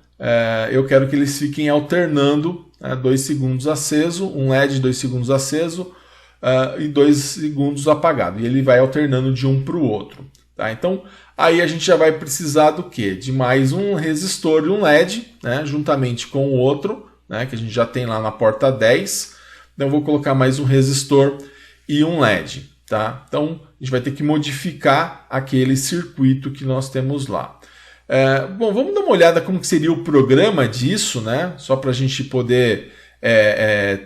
eu quero que eles fiquem alternando 2 segundos aceso, um LED 2 segundos aceso e 2 segundos apagado. E ele vai alternando de um para o outro. Tá? Então aí a gente já vai precisar do quê? De mais um resistor e um LED, né? Juntamente com o outro, né? Que a gente já tem lá na porta 10. Então eu vou colocar mais um resistor e um LED. Tá? Então a gente vai ter que modificar aquele circuito que nós temos lá. Bom, vamos dar uma olhada como que seria o programa disso, né? Só para a gente poder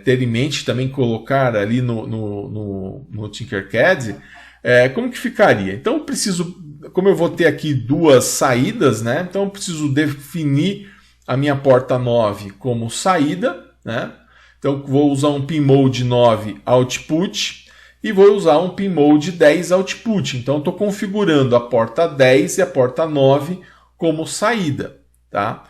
ter em mente também colocar ali no Tinkercad. Como que ficaria? Então eu preciso, como eu vou ter aqui duas saídas, né? Então eu preciso definir a minha porta 9 como saída, né? Então vou usar um pinmode 9 output e vou usar um pinmode 10 output. Então estou configurando a porta 10 e a porta 9 como saída, tá?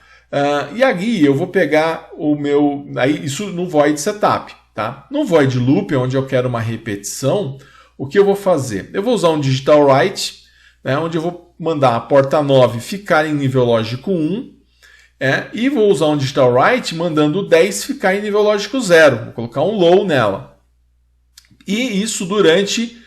E aqui eu vou pegar o meu, aí isso no void setup, tá? No void loop, onde eu quero uma repetição, o que eu vou fazer? Eu vou usar um digital write, né, onde eu vou mandar a porta 9 ficar em nível lógico 1, e vou usar um digital write mandando o 10 ficar em nível lógico 0. Vou colocar um low nela. E isso durante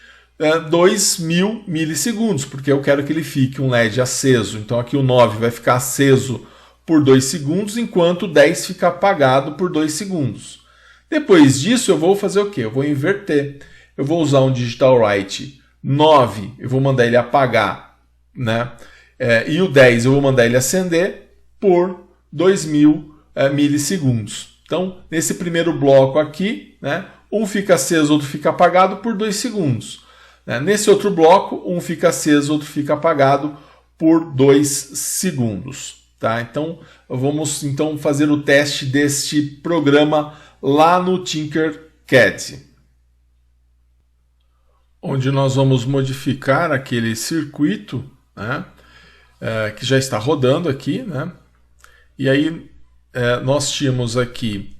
2000 milissegundos, porque eu quero que ele fique um LED aceso. Então aqui o 9 vai ficar aceso por 2 segundos, enquanto o 10 fica apagado por 2 segundos. Depois disso eu vou fazer o quê? Eu vou inverter. Eu vou usar um digital write 9, eu vou mandar ele apagar, né? E o 10 eu vou mandar ele acender por 2000 milissegundos. Então, nesse primeiro bloco aqui, né, um fica aceso, outro fica apagado por 2 segundos. Nesse outro bloco, um fica aceso, outro fica apagado por 2 segundos. Tá? Então, vamos então fazer o teste deste programa lá no Tinkercad, onde nós vamos modificar aquele circuito, né, que já está rodando aqui, né? E aí nós tínhamos aqui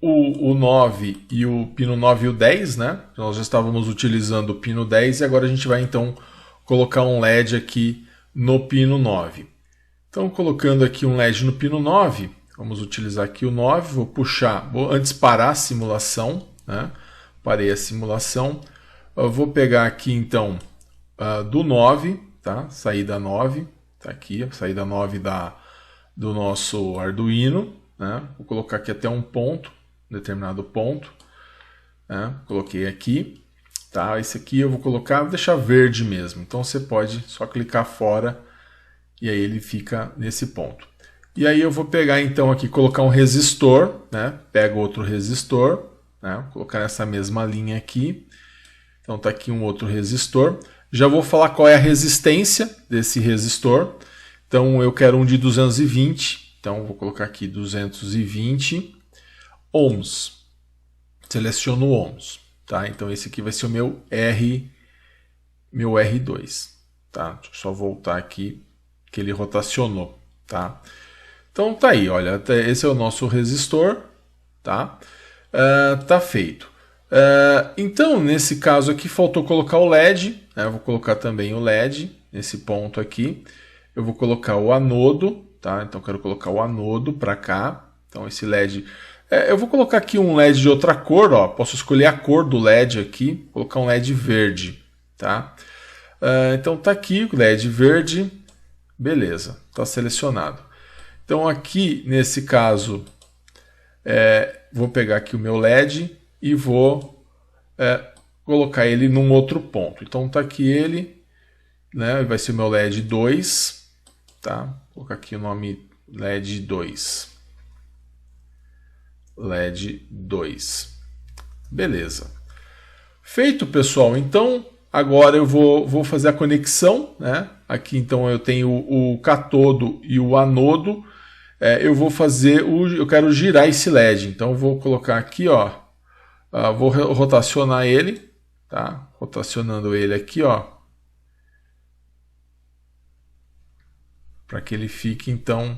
o 9 e o pino 9 e o 10, né? Nós já estávamos utilizando o pino 10 e agora a gente vai então colocar um LED aqui no pino 9. Então, colocando aqui um LED no pino 9, vamos utilizar aqui o 9, vou antes parar a simulação, né? Parei a simulação. Eu vou pegar aqui então do 9, tá? Saída 9, tá aqui, a saída 9 do nosso Arduino, né? Vou colocar aqui até um ponto, um determinado ponto, né? Coloquei aqui, tá? Esse aqui eu vou deixar verde mesmo, então você pode só clicar fora e aí ele fica nesse ponto. E aí eu vou pegar então aqui, colocar um resistor, né? Pego outro resistor, né? Vou colocar nessa mesma linha aqui. Então está aqui um outro resistor. Já vou falar qual é a resistência desse resistor. Então eu quero um de 220. Então vou colocar aqui 220 ohms. Seleciono o ohms. Tá? Então esse aqui vai ser o meu R2. Tá? Deixa eu só voltar aqui que ele rotacionou. Tá? Então tá aí, olha, esse é o nosso resistor. Tá? Tá feito. Então, nesse caso aqui, faltou colocar o LED, né? Eu vou colocar também o LED nesse ponto aqui. Eu vou colocar o anodo, tá? Então, eu quero colocar o anodo para cá. Então, esse LED... eu vou colocar aqui um LED de outra cor, ó. Posso escolher a cor do LED aqui, colocar um LED verde, tá? Então, tá aqui o LED verde. Beleza, tá selecionado. Então, aqui, nesse caso, vou pegar aqui o meu LED e vou colocar ele num outro ponto. Então tá aqui ele, né? Vai ser o meu LED 2, tá? Vou colocar aqui o nome LED 2. LED 2. Beleza. Feito, pessoal. Então agora eu vou fazer a conexão, né? Aqui então eu tenho o catodo e o anodo. Eu quero girar esse LED, então eu vou colocar aqui, ó, vou rotacionar ele, tá? Rotacionando ele aqui, ó, para que ele fique então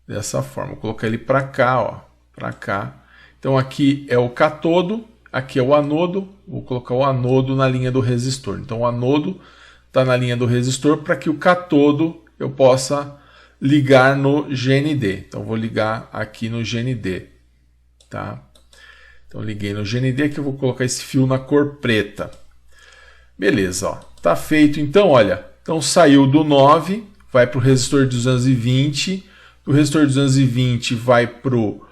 dessa forma. Vou colocar ele para cá, ó, para cá. Então aqui é o catodo, aqui é o anodo. Vou colocar o anodo na linha do resistor. Então o anodo está na linha do resistor para que o catodo eu possa ligar no GND. Então vou ligar aqui no GND, tá? Então liguei no GND, aqui eu vou colocar esse fio na cor preta. Beleza, ó. Tá feito então, olha. Então saiu do 9, vai para o resistor 220, do resistor 220 vai para o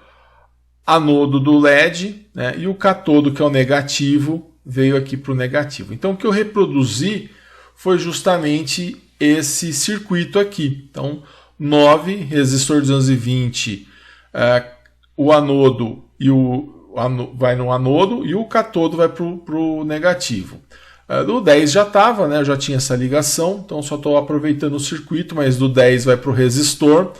anodo do LED, né? E o catodo, que é o negativo, veio aqui para o negativo. Então o que eu reproduzi foi justamente esse circuito aqui. Então 9, resistor 220, o anodo vai no anodo e o catodo vai para o negativo. Do 10 já estava, né? Eu já tinha essa ligação, então só estou aproveitando o circuito, mas do 10 vai para o resistor,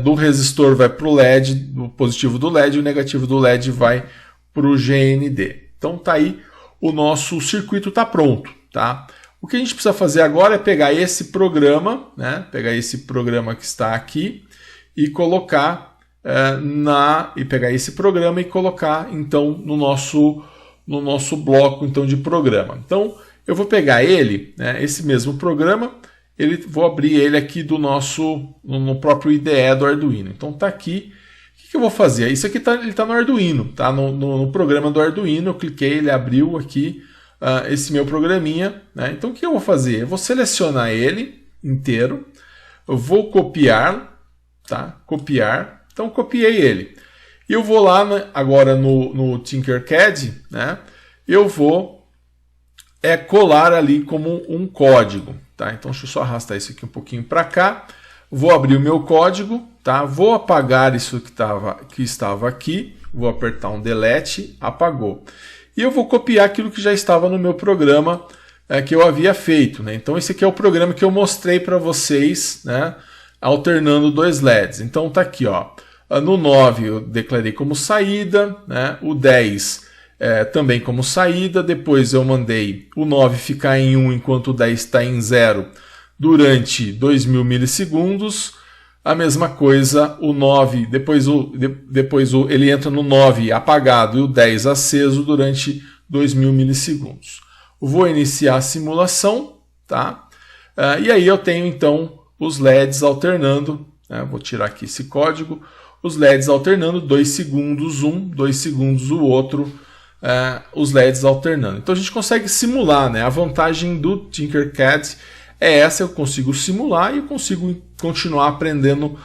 do resistor vai para o LED, do positivo do LED, e o negativo do LED vai para o GND. Então tá aí, o nosso circuito está pronto, tá? O que a gente precisa fazer agora é pegar esse programa, né? Pegar esse programa que está aqui e colocar pegar esse programa e colocar então no nosso bloco então de programa. Então eu vou pegar ele, né? Esse mesmo programa, vou abrir ele aqui no próprio IDE do Arduino. Então tá aqui. O que eu vou fazer? Isso aqui ele está no Arduino, tá? No programa do Arduino. Eu cliquei, ele abriu aqui. Esse meu programinha, né? Então o que eu vou fazer? Eu vou selecionar ele inteiro, eu vou copiar, tá? Copiar, então copiei ele. E eu vou lá agora no Tinkercad, né? Eu vou colar ali como um código, tá? Então deixa eu só arrastar isso aqui um pouquinho para cá. Vou abrir o meu código, tá? Vou apagar isso que estava aqui, vou apertar um delete, apagou. E eu vou copiar aquilo que já estava no meu programa que eu havia feito, né? Então esse aqui é o programa que eu mostrei para vocês, né? Alternando dois LEDs. Então tá aqui, ó. No 9 eu declarei como saída, né? O 10 também como saída. Depois eu mandei o 9 ficar em 1 enquanto o 10 está em 0 durante 2000 milissegundos. A mesma coisa, o 9, depois ele entra no 9 apagado e o 10 aceso durante 2000 milissegundos. Vou iniciar a simulação, tá? E aí eu tenho então os LEDs alternando, né? Vou tirar aqui esse código, os LEDs alternando, 2 segundos um, 2 segundos o outro, os LEDs alternando. Então a gente consegue simular, né? A vantagem do Tinkercad é essa, eu consigo simular e eu consigo continuar aprendendo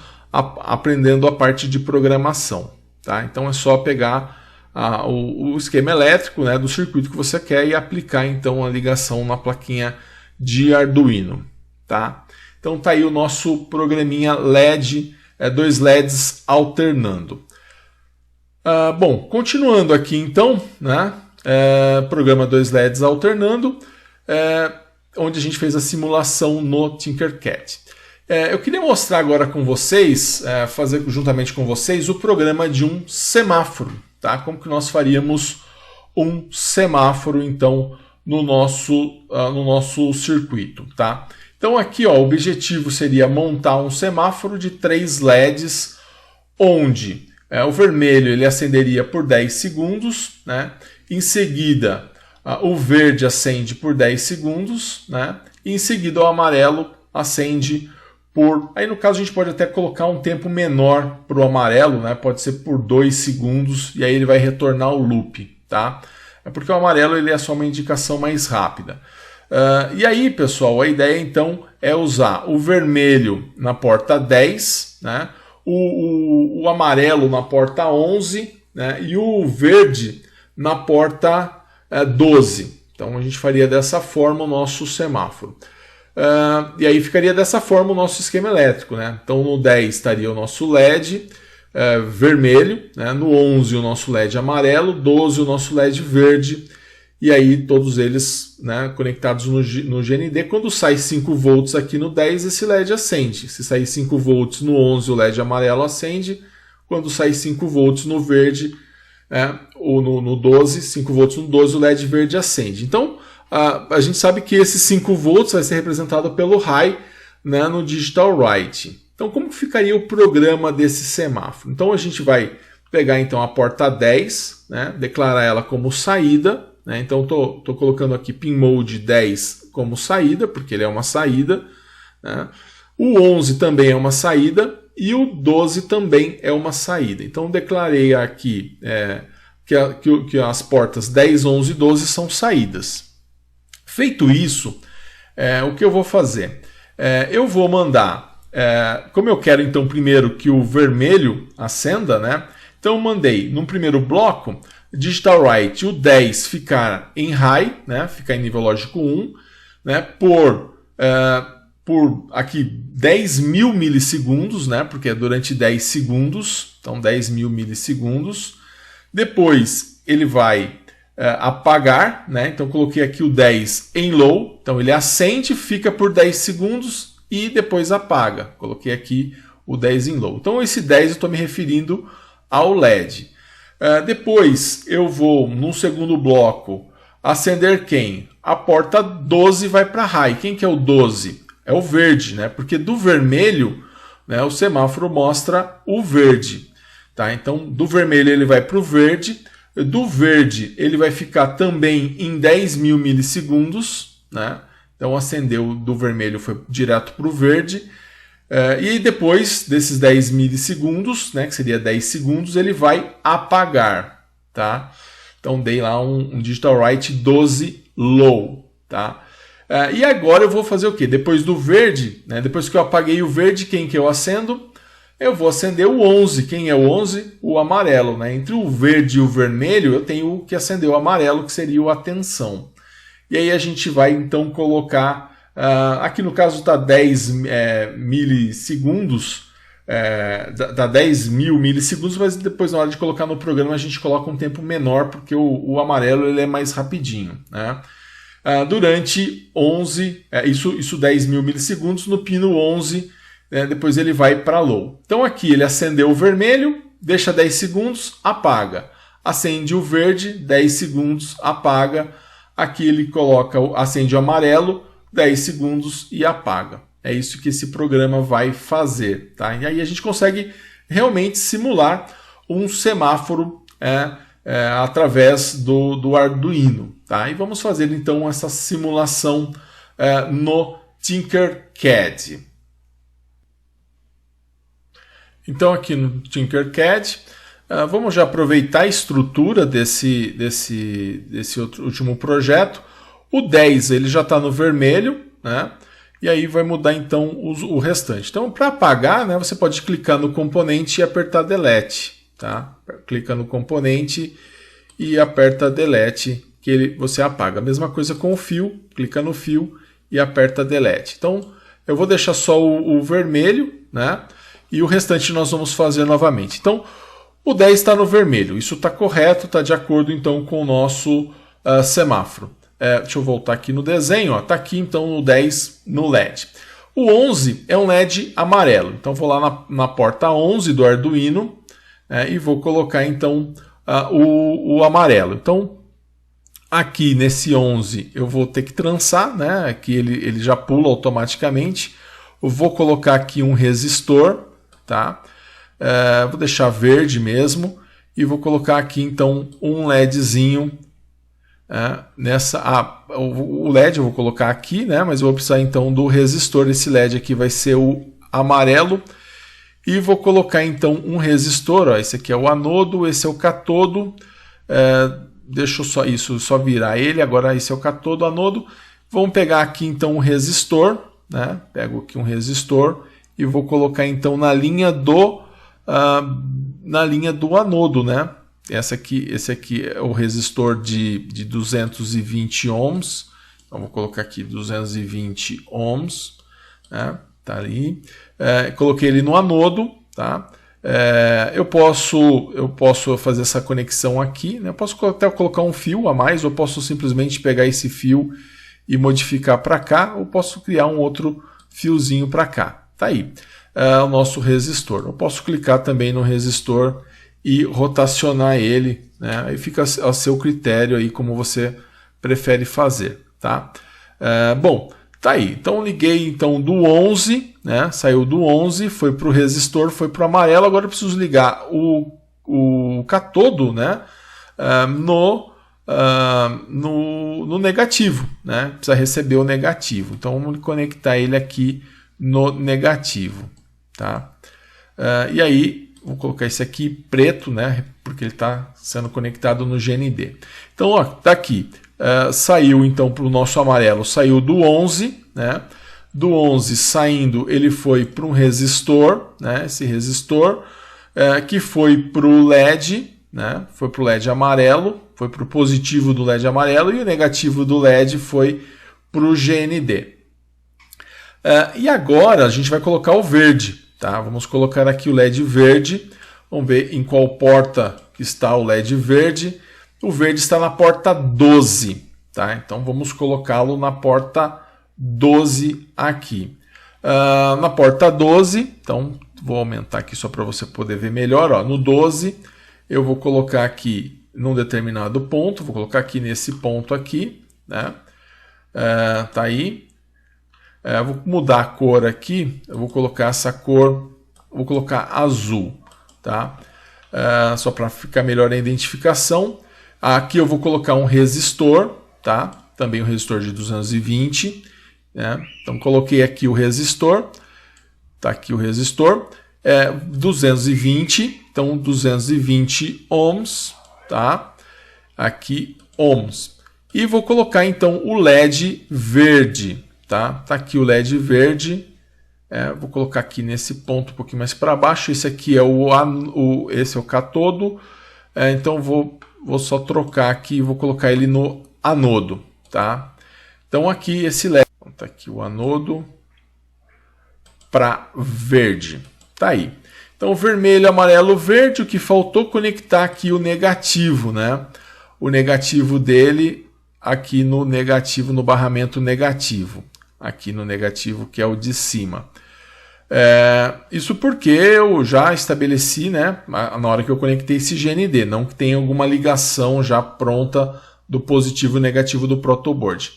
a parte de programação, tá? Então é só pegar o esquema elétrico, né, do circuito que você quer e aplicar então a ligação na plaquinha de Arduino, tá? Então tá aí o nosso programinha LED, dois LEDs alternando. Bom, continuando aqui então, né, programa dois LEDs alternando, onde a gente fez a simulação no Tinkercad. Eu queria mostrar agora com vocês, fazer juntamente com vocês, o programa de um semáforo, tá? Como que nós faríamos um semáforo, então, no nosso circuito, tá? Então aqui, ó, o objetivo seria montar um semáforo de 3 LEDs, onde o vermelho ele acenderia por 10 segundos, né? Em seguida, o verde acende por 10 segundos, né? E em seguida o amarelo acende por... Aí no caso a gente pode até colocar um tempo menor para o amarelo, né? Pode ser por 2 segundos e aí ele vai retornar o loop, tá? É porque o amarelo ele é só uma indicação mais rápida. E aí, pessoal, a ideia então é usar o vermelho na porta 10, né? O amarelo na porta 11, né? E o verde na porta 12. Então a gente faria dessa forma o nosso semáforo. E aí ficaria dessa forma o nosso esquema elétrico, né? Então no 10 estaria o nosso LED vermelho, né? No 11 o nosso LED amarelo, 12 o nosso LED verde e aí todos eles, né, conectados no GND. Quando sai 5 volts aqui no 10, esse LED acende. Se sair 5 volts no 11, o LED amarelo acende. Quando sair 5 volts no verde, ou no 12, 5 volts no 12, o LED verde acende. Então, a gente sabe que esses 5 volts vai ser representado pelo high, né, no digital write. Então, como ficaria o programa desse semáforo? Então, a gente vai pegar então a porta 10, né, declarar ela como saída. Né, então, estou colocando aqui pin mode 10 como saída, porque ele é uma saída. Né. O 11 também é uma saída e o 12 também é uma saída. Então, declarei aqui que as portas 10, 11 e 12 são saídas. Feito isso, o que eu vou fazer? Eu vou mandar, como eu quero então primeiro que o vermelho acenda, né? Então eu mandei no primeiro bloco, digital write, o 10 ficar em high, né? Ficar em nível lógico 1, né? Por aqui 10.000 milissegundos, né? Porque é durante 10 segundos, então 10.000 milissegundos. Depois ele vai apagar, né? Então coloquei aqui o 10 em low, então ele acende, fica por 10 segundos e depois apaga. Coloquei aqui o 10 em low. Então esse 10 eu estou me referindo ao LED. Depois eu vou, no segundo bloco, acender quem? A porta 12 vai para high. Quem que é o 12? É o verde, né? Porque do vermelho, né, o semáforo mostra o verde. Tá? Então do vermelho ele vai para o verde. Do verde ele vai ficar também em 10.000 milissegundos, né? Então acendeu do vermelho, foi direto para o verde. E depois desses 10 milissegundos, né, que seria 10 segundos, ele vai apagar. Tá? Então dei lá um digital write 12 low. Tá? E agora eu vou fazer o quê? Depois do verde, né, depois que eu apaguei o verde, quem que eu acendo? Eu vou acender o 11. Quem é o 11? O amarelo. Né? Entre o verde e o vermelho, eu tenho que acender o amarelo, que seria o atenção. E aí a gente vai então colocar, aqui no caso está 10 milissegundos, dá 10.000 milissegundos, mas depois na hora de colocar no programa a gente coloca um tempo menor, porque o amarelo ele é mais rapidinho. Né? Durante 11, isso 10.000 milissegundos, no pino 11, depois ele vai para low. Então aqui ele acendeu o vermelho, deixa 10 segundos, apaga. Acende o verde, 10 segundos, apaga. Aqui ele acende o amarelo, 10 segundos e apaga. É isso que esse programa vai fazer. Tá? E aí a gente consegue realmente simular um semáforo através do Arduino. Tá? E vamos fazer então essa simulação no Tinkercad. Então aqui no Tinkercad, vamos já aproveitar a estrutura desse outro último projeto. O 10 ele já está no vermelho, né? E aí vai mudar então o restante. Então para apagar, né, você pode clicar no componente e apertar Delete. Tá? Clica no componente e aperta Delete, que você apaga. A mesma coisa com o fio, clica no fio e aperta Delete. Então eu vou deixar só o vermelho, né? E o restante nós vamos fazer novamente. Então, o 10 está no vermelho. Isso está correto, está de acordo então com o nosso semáforo. Deixa eu voltar aqui no desenho. Está aqui então o 10 no LED. O 11 é um LED amarelo. Então, vou lá na porta 11 do Arduino e vou colocar então o amarelo. Então, aqui nesse 11 eu vou ter que trançar, né? Aqui ele já pula automaticamente. Eu vou colocar aqui um resistor. Tá? Vou deixar verde mesmo e vou colocar aqui então um LEDzinho o LED eu vou colocar aqui, né? Mas eu vou precisar então do resistor. Esse LED aqui vai ser o amarelo e vou colocar então um resistor. Ó, esse aqui é o anodo, esse é o catodo. Deixa eu só virar ele. Agora esse é o catodo, anodo. Vamos pegar aqui então um resistor, né? Pego aqui um resistor e vou colocar então na linha do anodo, né? Esse aqui é o resistor de 220 ohms. Então vou colocar aqui 220 ohms, né? Tá ali. Coloquei ele no anodo, tá? eu posso fazer essa conexão aqui, né? Eu posso até colocar um fio a mais, ou posso simplesmente pegar esse fio e modificar para cá, ou posso criar um outro fiozinho para cá. Tá aí o nosso resistor. Eu posso clicar também no resistor e rotacionar ele, né? Aí fica a seu critério aí como você prefere fazer, tá? Bom, tá aí. Então liguei então do 11, né? Saiu do 11, foi para o resistor, foi para o amarelo. Agora eu preciso ligar o catodo, né? No negativo, né? Precisa receber o negativo. Então vamos conectar ele aqui no negativo, tá? E aí vou colocar esse aqui preto, né? Porque ele está sendo conectado no GND. Então, ó, tá aqui. Saiu então para o nosso amarelo, saiu do 11, né? Do 11 saindo, ele foi para um resistor, né? Esse resistor que foi para o LED, né? Foi para o LED amarelo, foi para o positivo do LED amarelo e o negativo do LED foi para o GND. E agora a gente vai colocar o verde, tá? Vamos colocar aqui o LED verde. Vamos ver em qual porta está o LED verde. O verde está na porta 12, tá? Então vamos colocá-lo na porta 12 aqui. Na porta 12, então vou aumentar aqui só para você poder ver melhor. Ó, no 12 eu vou colocar aqui num determinado ponto, vou colocar aqui nesse ponto aqui, né? Tá aí. Vou mudar a cor aqui, eu vou colocar essa cor, vou colocar azul, tá? Só para ficar melhor a identificação. Aqui eu vou colocar um resistor, tá? Também um resistor de 220, né? Então coloquei aqui o resistor, tá aqui o resistor, 220, então 220 ohms, tá? Aqui ohms. E vou colocar então o LED verde, tá? Tá aqui o LED verde. Vou colocar aqui nesse ponto um pouquinho mais para baixo. Esse aqui é esse é o catodo. Então vou só trocar aqui e vou colocar ele no anodo, tá? Então aqui esse LED, tá aqui o anodo para verde, tá aí. Então vermelho, amarelo, verde. O que faltou conectar aqui o negativo, né? O negativo dele aqui no negativo, no barramento negativo, aqui no negativo que é o de cima. Isso porque eu já estabeleci, né, na hora que eu conectei esse GND, não que tenha alguma ligação já pronta do positivo e negativo do protoboard.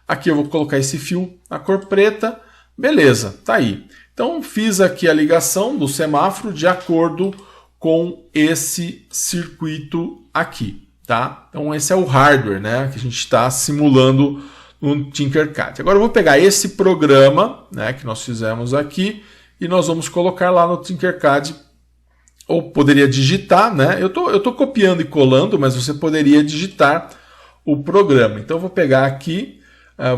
Aqui eu vou colocar esse fio na cor preta, beleza, tá aí. Então fiz aqui a ligação do semáforo de acordo com esse circuito aqui, tá? Então esse é o hardware, né, que a gente está simulando no Tinkercad. Agora eu vou pegar esse programa, né, que nós fizemos aqui e nós vamos colocar lá no Tinkercad, ou poderia digitar, né? Eu tô copiando e colando, mas você poderia digitar o programa. Então eu vou pegar aqui,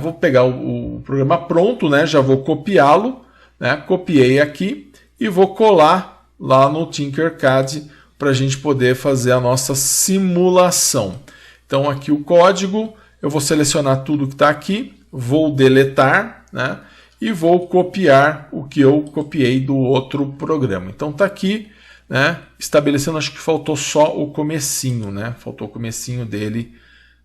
vou pegar o programa pronto, né? Já vou copiá-lo, né? Copiei aqui e vou colar lá no Tinkercad para a gente poder fazer a nossa simulação. Então aqui o código, eu vou selecionar tudo que está aqui, vou deletar, né? E vou copiar o que eu copiei do outro programa. Então tá aqui, né? Estabelecendo, acho que faltou só o comecinho, né? Faltou o comecinho dele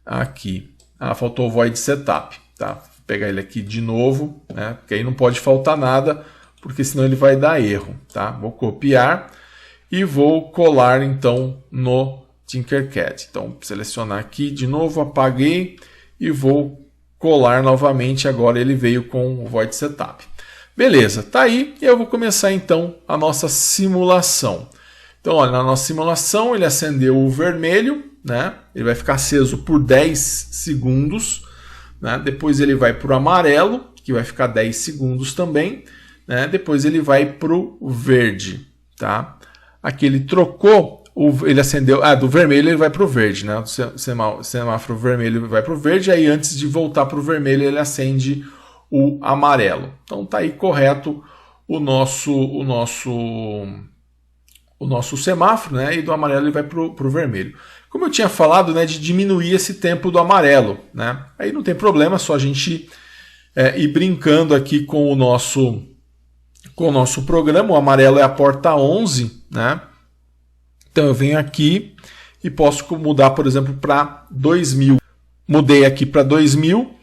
aqui. Faltou o void setup, tá? Vou pegar ele aqui de novo, né? Porque aí não pode faltar nada, porque senão ele vai dar erro, tá? Vou copiar e vou colar então no Tinkercad. Então selecionar aqui de novo, apaguei e vou colar novamente. Agora ele veio com o void setup. Beleza, tá aí. E eu vou começar então a nossa simulação. Então, olha, na nossa simulação ele acendeu o vermelho, né? Ele vai ficar aceso por 10 segundos, né? Depois ele vai para o amarelo, que vai ficar 10 segundos também, né? Depois ele vai para o verde, tá? Aqui ele trocou, ele acendeu, do vermelho ele vai para o verde, né? O semáforo vermelho vai para o verde, aí antes de voltar para o vermelho ele acende o amarelo. Então tá aí correto o nosso semáforo, né? E do amarelo ele vai para o vermelho. Como eu tinha falado, né, de diminuir esse tempo do amarelo, né? Aí não tem problema, só a gente ir brincando aqui com o nosso com o nosso programa. O amarelo é a porta 11, né? Então eu venho aqui e posso mudar, por exemplo, para 2000. Mudei aqui para 2000.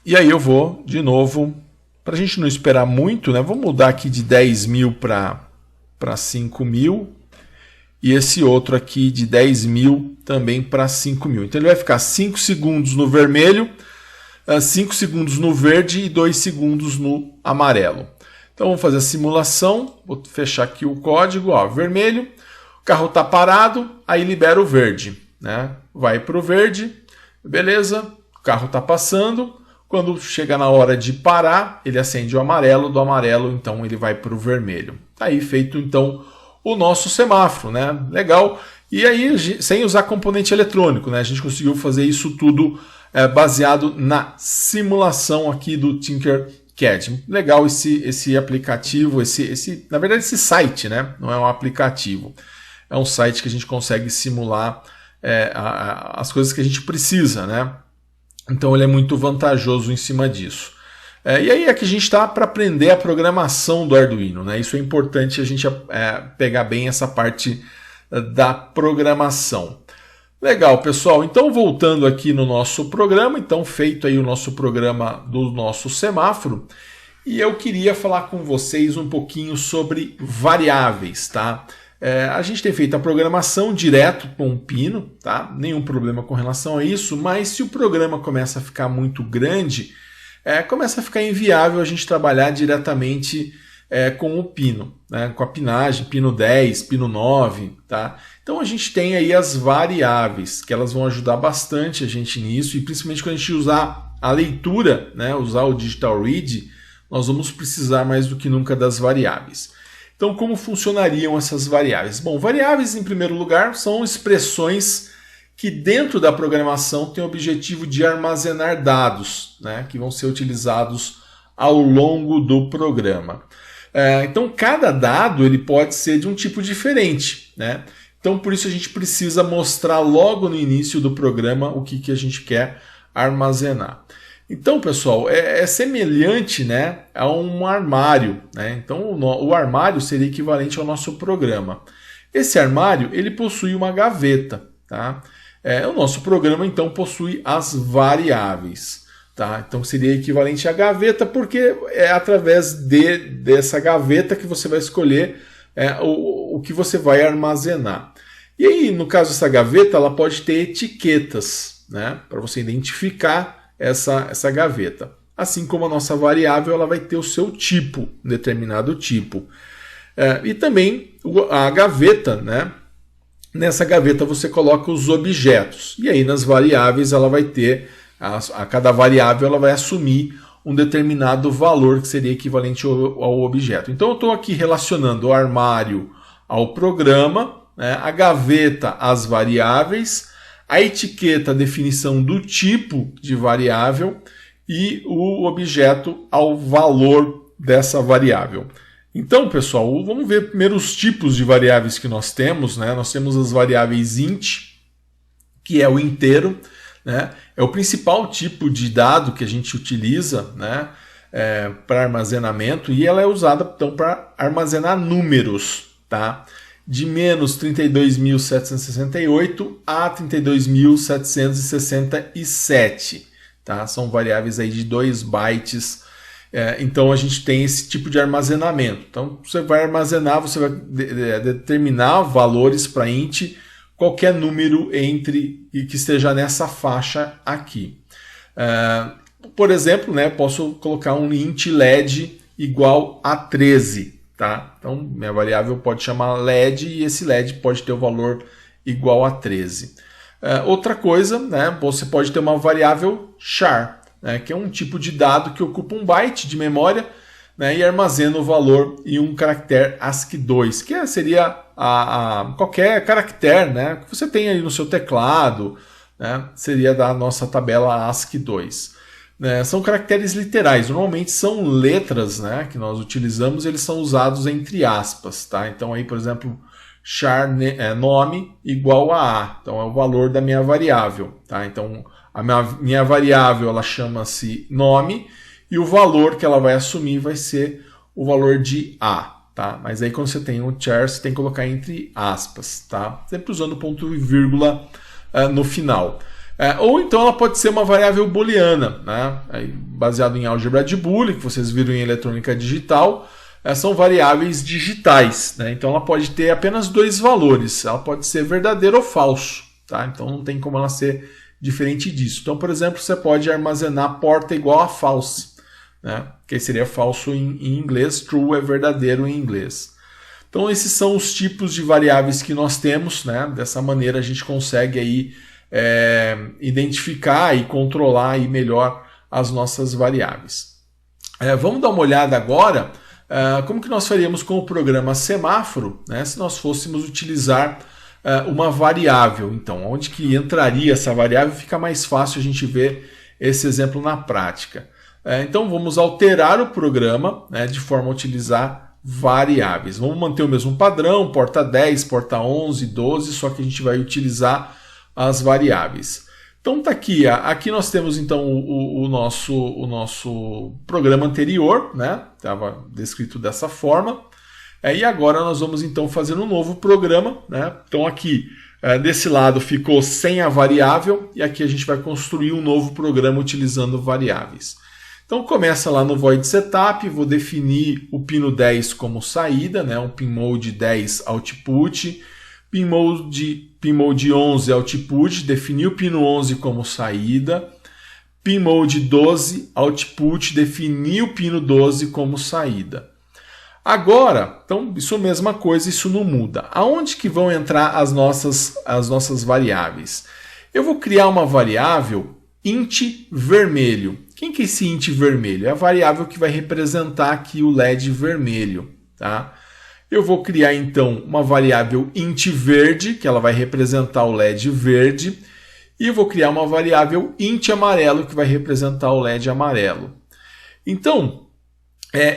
E aí eu vou de novo, para a gente não esperar muito, né? Vou mudar aqui de 10.000 para 5.000. E esse outro aqui de 10.000 também para 5.000. Então ele vai ficar 5 segundos no vermelho, 5 segundos no verde e 2 segundos no amarelo. Então vamos fazer a simulação. Vou fechar aqui o código. Ó, vermelho, o carro está parado, aí libera o verde, né? Vai para o verde, beleza, o carro está passando. Quando chega na hora de parar, ele acende o amarelo, do amarelo então ele vai para o vermelho. Aí feito então o nosso semáforo, né? Legal. E aí, sem usar componente eletrônico, né? A gente conseguiu fazer isso tudo baseado na simulação aqui do Tinkercad. Legal esse aplicativo, na verdade esse site, né? Não é um aplicativo. É um site que a gente consegue simular as coisas que a gente precisa, né? Então ele é muito vantajoso em cima disso. E aí é que a gente está para aprender a programação do Arduino, né? Isso é importante a gente pegar bem essa parte da programação. Legal, pessoal. Então, voltando aqui no nosso programa, então feito aí o nosso programa do nosso semáforo, e eu queria falar com vocês um pouquinho sobre variáveis, tá? A gente tem feito a programação direto com o Pino, tá? Nenhum problema com relação a isso, mas se o programa começa a ficar muito grande, começa a ficar inviável a gente trabalhar diretamente com o Pino, né? Com a pinagem, Pino 10, Pino 9, tá? Então a gente tem aí as variáveis, que elas vão ajudar bastante a gente nisso, e principalmente quando a gente usar a leitura, né? Usar o Digital Read, nós vamos precisar mais do que nunca das variáveis. Então, como funcionariam essas variáveis? Bom, variáveis, em primeiro lugar, são expressões que dentro da programação têm o objetivo de armazenar dados, né, que vão ser utilizados ao longo do programa. Então, cada dado ele pode ser de um tipo diferente, né? Então, por isso a gente precisa mostrar logo no início do programa o que a gente quer armazenar. Então, pessoal, é semelhante, né, a um armário, né? Então, o armário seria equivalente ao nosso programa. Esse armário ele possui uma gaveta, tá? O nosso programa, então, possui as variáveis, tá? Então, seria equivalente à gaveta, porque é através dessa gaveta que você vai escolher o que você vai armazenar. E aí, no caso dessa gaveta, ela pode ter etiquetas, né, para você identificar essa gaveta. Assim como a nossa variável, ela vai ter o seu tipo, um determinado tipo. E também a gaveta, né? Nessa gaveta você coloca os objetos. E aí nas variáveis ela vai ter, a cada variável ela vai assumir um determinado valor que seria equivalente ao objeto. Então eu estou aqui relacionando o armário ao programa, né, a gaveta às variáveis, a etiqueta, a definição do tipo de variável e o objeto ao valor dessa variável. Então, pessoal, vamos ver primeiro os tipos de variáveis que nós temos, né? Nós temos as variáveis int, que é o inteiro, né? É o principal tipo de dado que a gente utiliza, né, para armazenamento, e ela é usada então para armazenar números, tá? De menos 32.768 a 32.767, tá? São variáveis aí de 2 bytes. Então a gente tem esse tipo de armazenamento. Então você vai armazenar, você vai determinar valores para int, qualquer número entre e que esteja nessa faixa aqui. Por exemplo, né, posso colocar um int LED igual a 13. Tá? Então minha variável pode chamar LED e esse LED pode ter o valor igual a 13. Outra coisa, né, você pode ter uma variável char, né, que é um tipo de dado que ocupa 1 byte de memória, né, e armazena o valor em um caractere ASCII2, que seria qualquer caractere, né, que você tem aí no seu teclado, né, seria da nossa tabela ASCII2. São caracteres literais, normalmente são letras, né, que nós utilizamos, eles são usados entre aspas, tá? Então aí, por exemplo, char nome igual a, então é o valor da minha variável, tá? Então a minha variável ela chama-se nome e o valor que ela vai assumir vai ser o valor de A. Tá? Mas aí quando você tem um char, você tem que colocar entre aspas, tá? Sempre usando ponto e vírgula no final. Ou então ela pode ser uma variável booleana, né? Baseado em álgebra de Boole, que vocês viram em eletrônica digital, são variáveis digitais, né? Então ela pode ter apenas dois valores, ela pode ser verdadeiro ou falso, tá? Então não tem como ela ser diferente disso. Então, por exemplo, você pode armazenar porta igual a false, né? Que seria falso em inglês, true é verdadeiro em inglês. Então esses são os tipos de variáveis que nós temos, né? Dessa maneira a gente consegue aí identificar e controlar aí melhor as nossas variáveis. Vamos dar uma olhada agora como que nós faríamos com o programa semáforo, né? Se nós fôssemos utilizar uma variável. Então, onde que entraria essa variável? Fica mais fácil a gente ver esse exemplo na prática. Então vamos alterar o programa, né, de forma a utilizar variáveis. Vamos manter o mesmo padrão, porta 10, porta 11, 12, só que a gente vai utilizar as variáveis. Então tá aqui, aqui nós temos então o nosso programa anterior, né? Estava descrito dessa forma. E agora nós vamos então fazer um novo programa, né? Então aqui desse lado ficou sem a variável e aqui a gente vai construir um novo programa utilizando variáveis. Então começa lá no void setup, vou definir o pino 10 como saída, né? Um pinmode 10 output, pinmode 11 output, definir o pino 11 como saída, pinmode 12 output, definir o pino 12 como saída. Agora, então isso é a mesma coisa, isso não muda. Aonde que vão entrar as nossas variáveis? Eu vou criar uma variável int vermelho. Quem que é esse int vermelho? É a variável que vai representar aqui o LED vermelho, tá? Eu vou criar então uma variável int verde, que ela vai representar o LED verde, e eu vou criar uma variável int amarelo, que vai representar o LED amarelo. Então,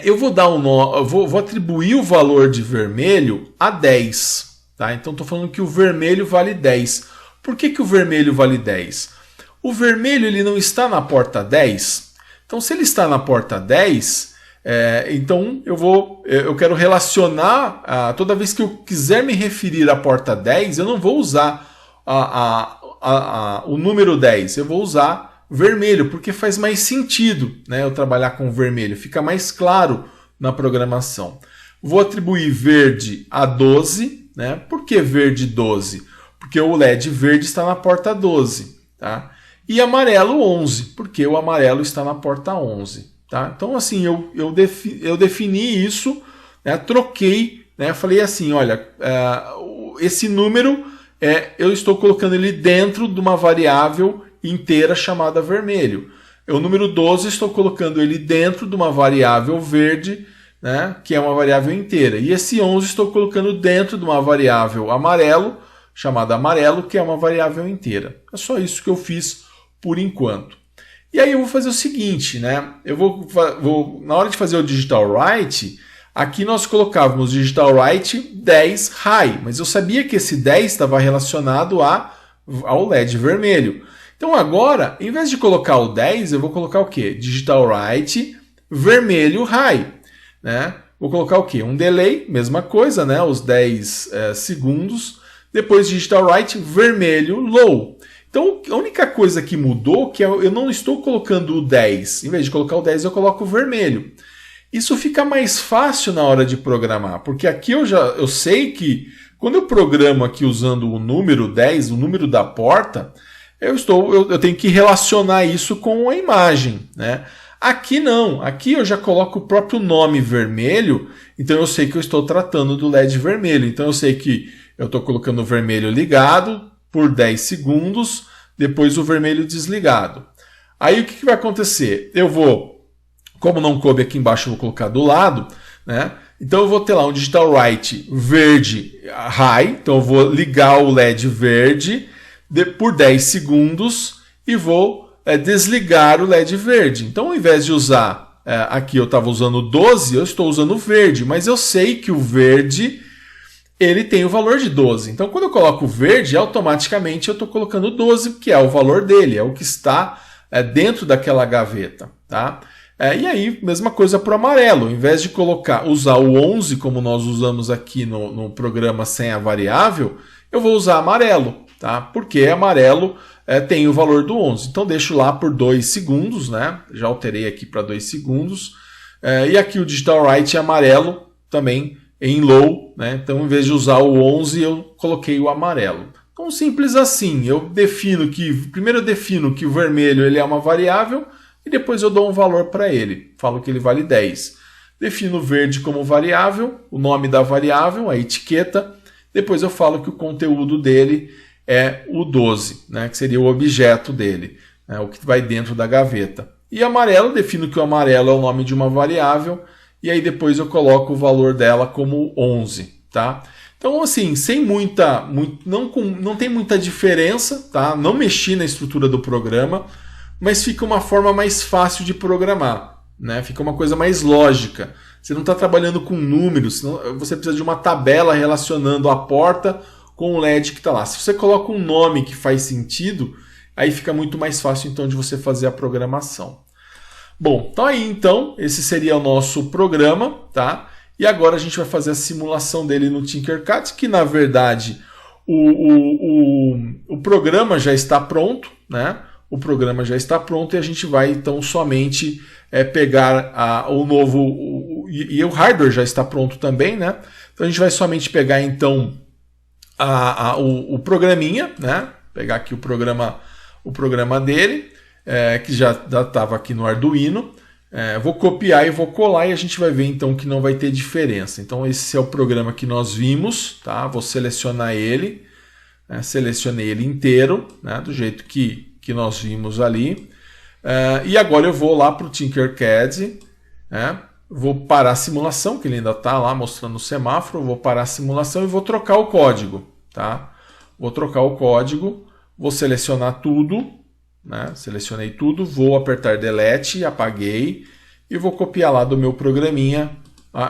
eu vou dar vou atribuir o valor de vermelho a 10, tá? Então estou falando que o vermelho vale 10. Por que o vermelho vale 10? O vermelho ele não está na porta 10. Então, se ele está na porta 10, então eu quero relacionar, toda vez que eu quiser me referir à porta 10, eu não vou usar o número 10, eu vou usar vermelho, porque faz mais sentido, né, eu trabalhar com vermelho, fica mais claro na programação. Vou atribuir verde a 12, né? Por que verde 12? Porque o LED verde está na porta 12, tá? E amarelo 11, porque o amarelo está na porta 11. Tá? Então, assim, eu defini isso, né, troquei, né, falei assim, olha, esse número, eu estou colocando ele dentro de uma variável inteira chamada vermelho. O número 12, estou colocando ele dentro de uma variável verde, né, que é uma variável inteira. E esse 11, estou colocando dentro de uma variável amarelo, chamada amarelo, que é uma variável inteira. É só isso que eu fiz por enquanto. E aí eu vou fazer o seguinte, né? Eu vou na hora de fazer o digital write, aqui nós colocávamos digital write 10 high, mas eu sabia que esse 10 estava relacionado ao LED vermelho. Então agora, em vez de colocar o 10, eu vou colocar o quê? Digital write vermelho high, né? Vou colocar o quê? Um delay, mesma coisa, né? Os 10 segundos. Depois digital write vermelho low. Então, a única coisa que mudou é que eu não estou colocando o 10. Em vez de colocar o 10, eu coloco o vermelho. Isso fica mais fácil na hora de programar, porque aqui eu sei que quando eu programo aqui usando o número 10, o número da porta, eu tenho que relacionar isso com a imagem, né? Aqui não, aqui eu já coloco o próprio nome vermelho, então eu sei que eu estou tratando do LED vermelho. Então eu sei que eu estou colocando o vermelho ligado por 10 segundos, depois o vermelho desligado. Aí o que vai acontecer? Eu vou, como não coube aqui embaixo, eu vou colocar do lado, né? Então eu vou ter lá um digital write verde high, então eu vou ligar o LED verde por 10 segundos e vou desligar o LED verde. Então ao invés de usar, aqui eu estava usando 12, eu estou usando o verde, mas eu sei que o verde ele tem o valor de 12. Então, quando eu coloco o verde, automaticamente eu estou colocando 12, que é o valor dele, é o que está dentro daquela gaveta. Tá? E aí, mesma coisa para o amarelo. Ao invés de usar o 11, como nós usamos aqui no programa sem a variável, eu vou usar amarelo, tá? Porque amarelo tem o valor do 11. Então, deixo lá por 2 segundos, né? Já alterei aqui para 2 segundos. E aqui o digital write é amarelo também em low, né? Então, em vez de usar o 11, eu coloquei o amarelo. Então, simples assim. Primeiro eu defino que o vermelho ele é uma variável, e depois eu dou um valor para ele. Falo que ele vale 10. Defino o verde como variável, o nome da variável, a etiqueta. Depois eu falo que o conteúdo dele é o 12, né, que seria o objeto dele, né, o que vai dentro da gaveta. E amarelo, defino que o amarelo é o nome de uma variável, e aí depois eu coloco o valor dela como 11. Tá? Então, assim, não tem muita diferença, tá? Não mexi na estrutura do programa, mas fica uma forma mais fácil de programar, né? Fica uma coisa mais lógica. Você não está trabalhando com números, senão você precisa de uma tabela relacionando a porta com o LED que está lá. Se você coloca um nome que faz sentido, aí fica muito mais fácil então de você fazer a programação. Bom, então esse seria o nosso programa, tá? E agora a gente vai fazer a simulação dele no Tinkercad, que na verdade o programa já está pronto, né? O programa já está pronto e a gente vai então somente pegar o novo... E o hardware já está pronto também, né? Então a gente vai somente pegar então o programinha, né? Pegar aqui o programa dele, que já estava aqui no Arduino. Vou copiar e vou colar e a gente vai ver então que não vai ter diferença. Então esse é o programa que nós vimos, tá? Vou selecionar ele, selecionei ele inteiro, né? Do jeito que nós vimos ali. E agora eu vou lá para o Tinkercad, vou parar a simulação, que ele ainda está lá mostrando o semáforo, vou parar a simulação e vou trocar o código. Tá? Vou trocar o código, vou selecionar tudo, né? Selecionei tudo, vou apertar Delete, apaguei e vou copiar lá do meu programinha.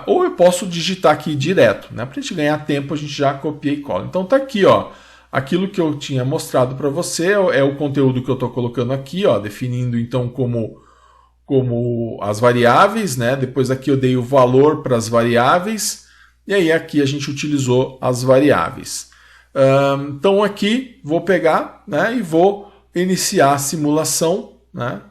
Ou eu posso digitar aqui direto, né? Para a gente ganhar tempo, a gente já copia e cola. Então tá aqui, ó. Aquilo que eu tinha mostrado para você é o conteúdo que eu estou colocando aqui, ó, definindo então como as variáveis, né? Depois aqui eu dei o valor para as variáveis e aí aqui a gente utilizou as variáveis. Então aqui vou pegar, né, e vou iniciar a simulação, né?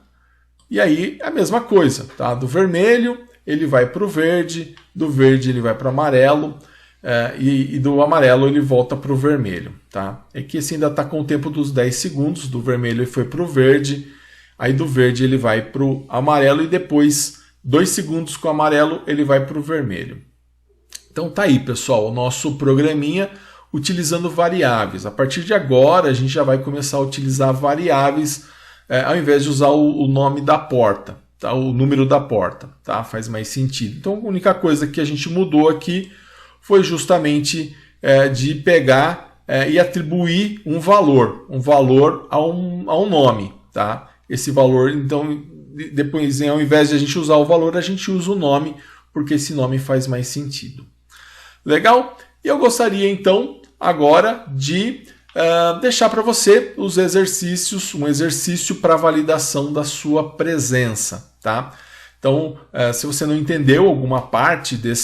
E aí é a mesma coisa, tá? Do vermelho ele vai para o verde, do verde ele vai para o amarelo. E do amarelo ele volta para o vermelho. Tá? É que esse ainda está com o tempo dos 10 segundos, do vermelho ele foi para o verde, aí do verde ele vai para o amarelo e depois 2 segundos com o amarelo ele vai para o vermelho. Então tá aí, pessoal, o nosso programinha utilizando variáveis. A partir de agora a gente já vai começar a utilizar variáveis ao invés de usar o nome da porta, tá? O número da porta, tá? Faz mais sentido. Então a única coisa que a gente mudou aqui foi justamente de pegar e atribuir um valor a um nome. Tá? Esse valor, então, depois, ao invés de a gente usar o valor, a gente usa o nome, porque esse nome faz mais sentido. Legal? E eu gostaria, então, agora de deixar para você os exercícios, um exercício para validação da sua presença. Tá? Então, se você não entendeu alguma parte da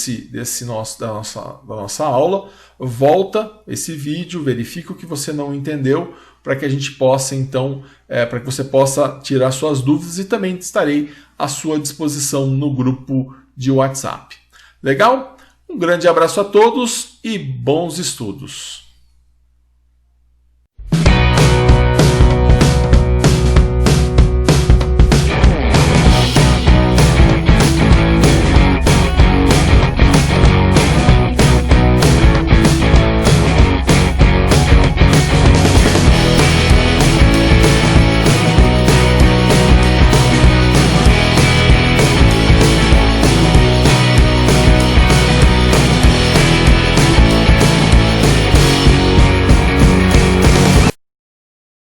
nossa aula, volta esse vídeo, verifica o que você não entendeu, para que a gente possa, então, para que você possa tirar suas dúvidas e também estarei à sua disposição no grupo de WhatsApp. Legal? Um grande abraço a todos e bons estudos!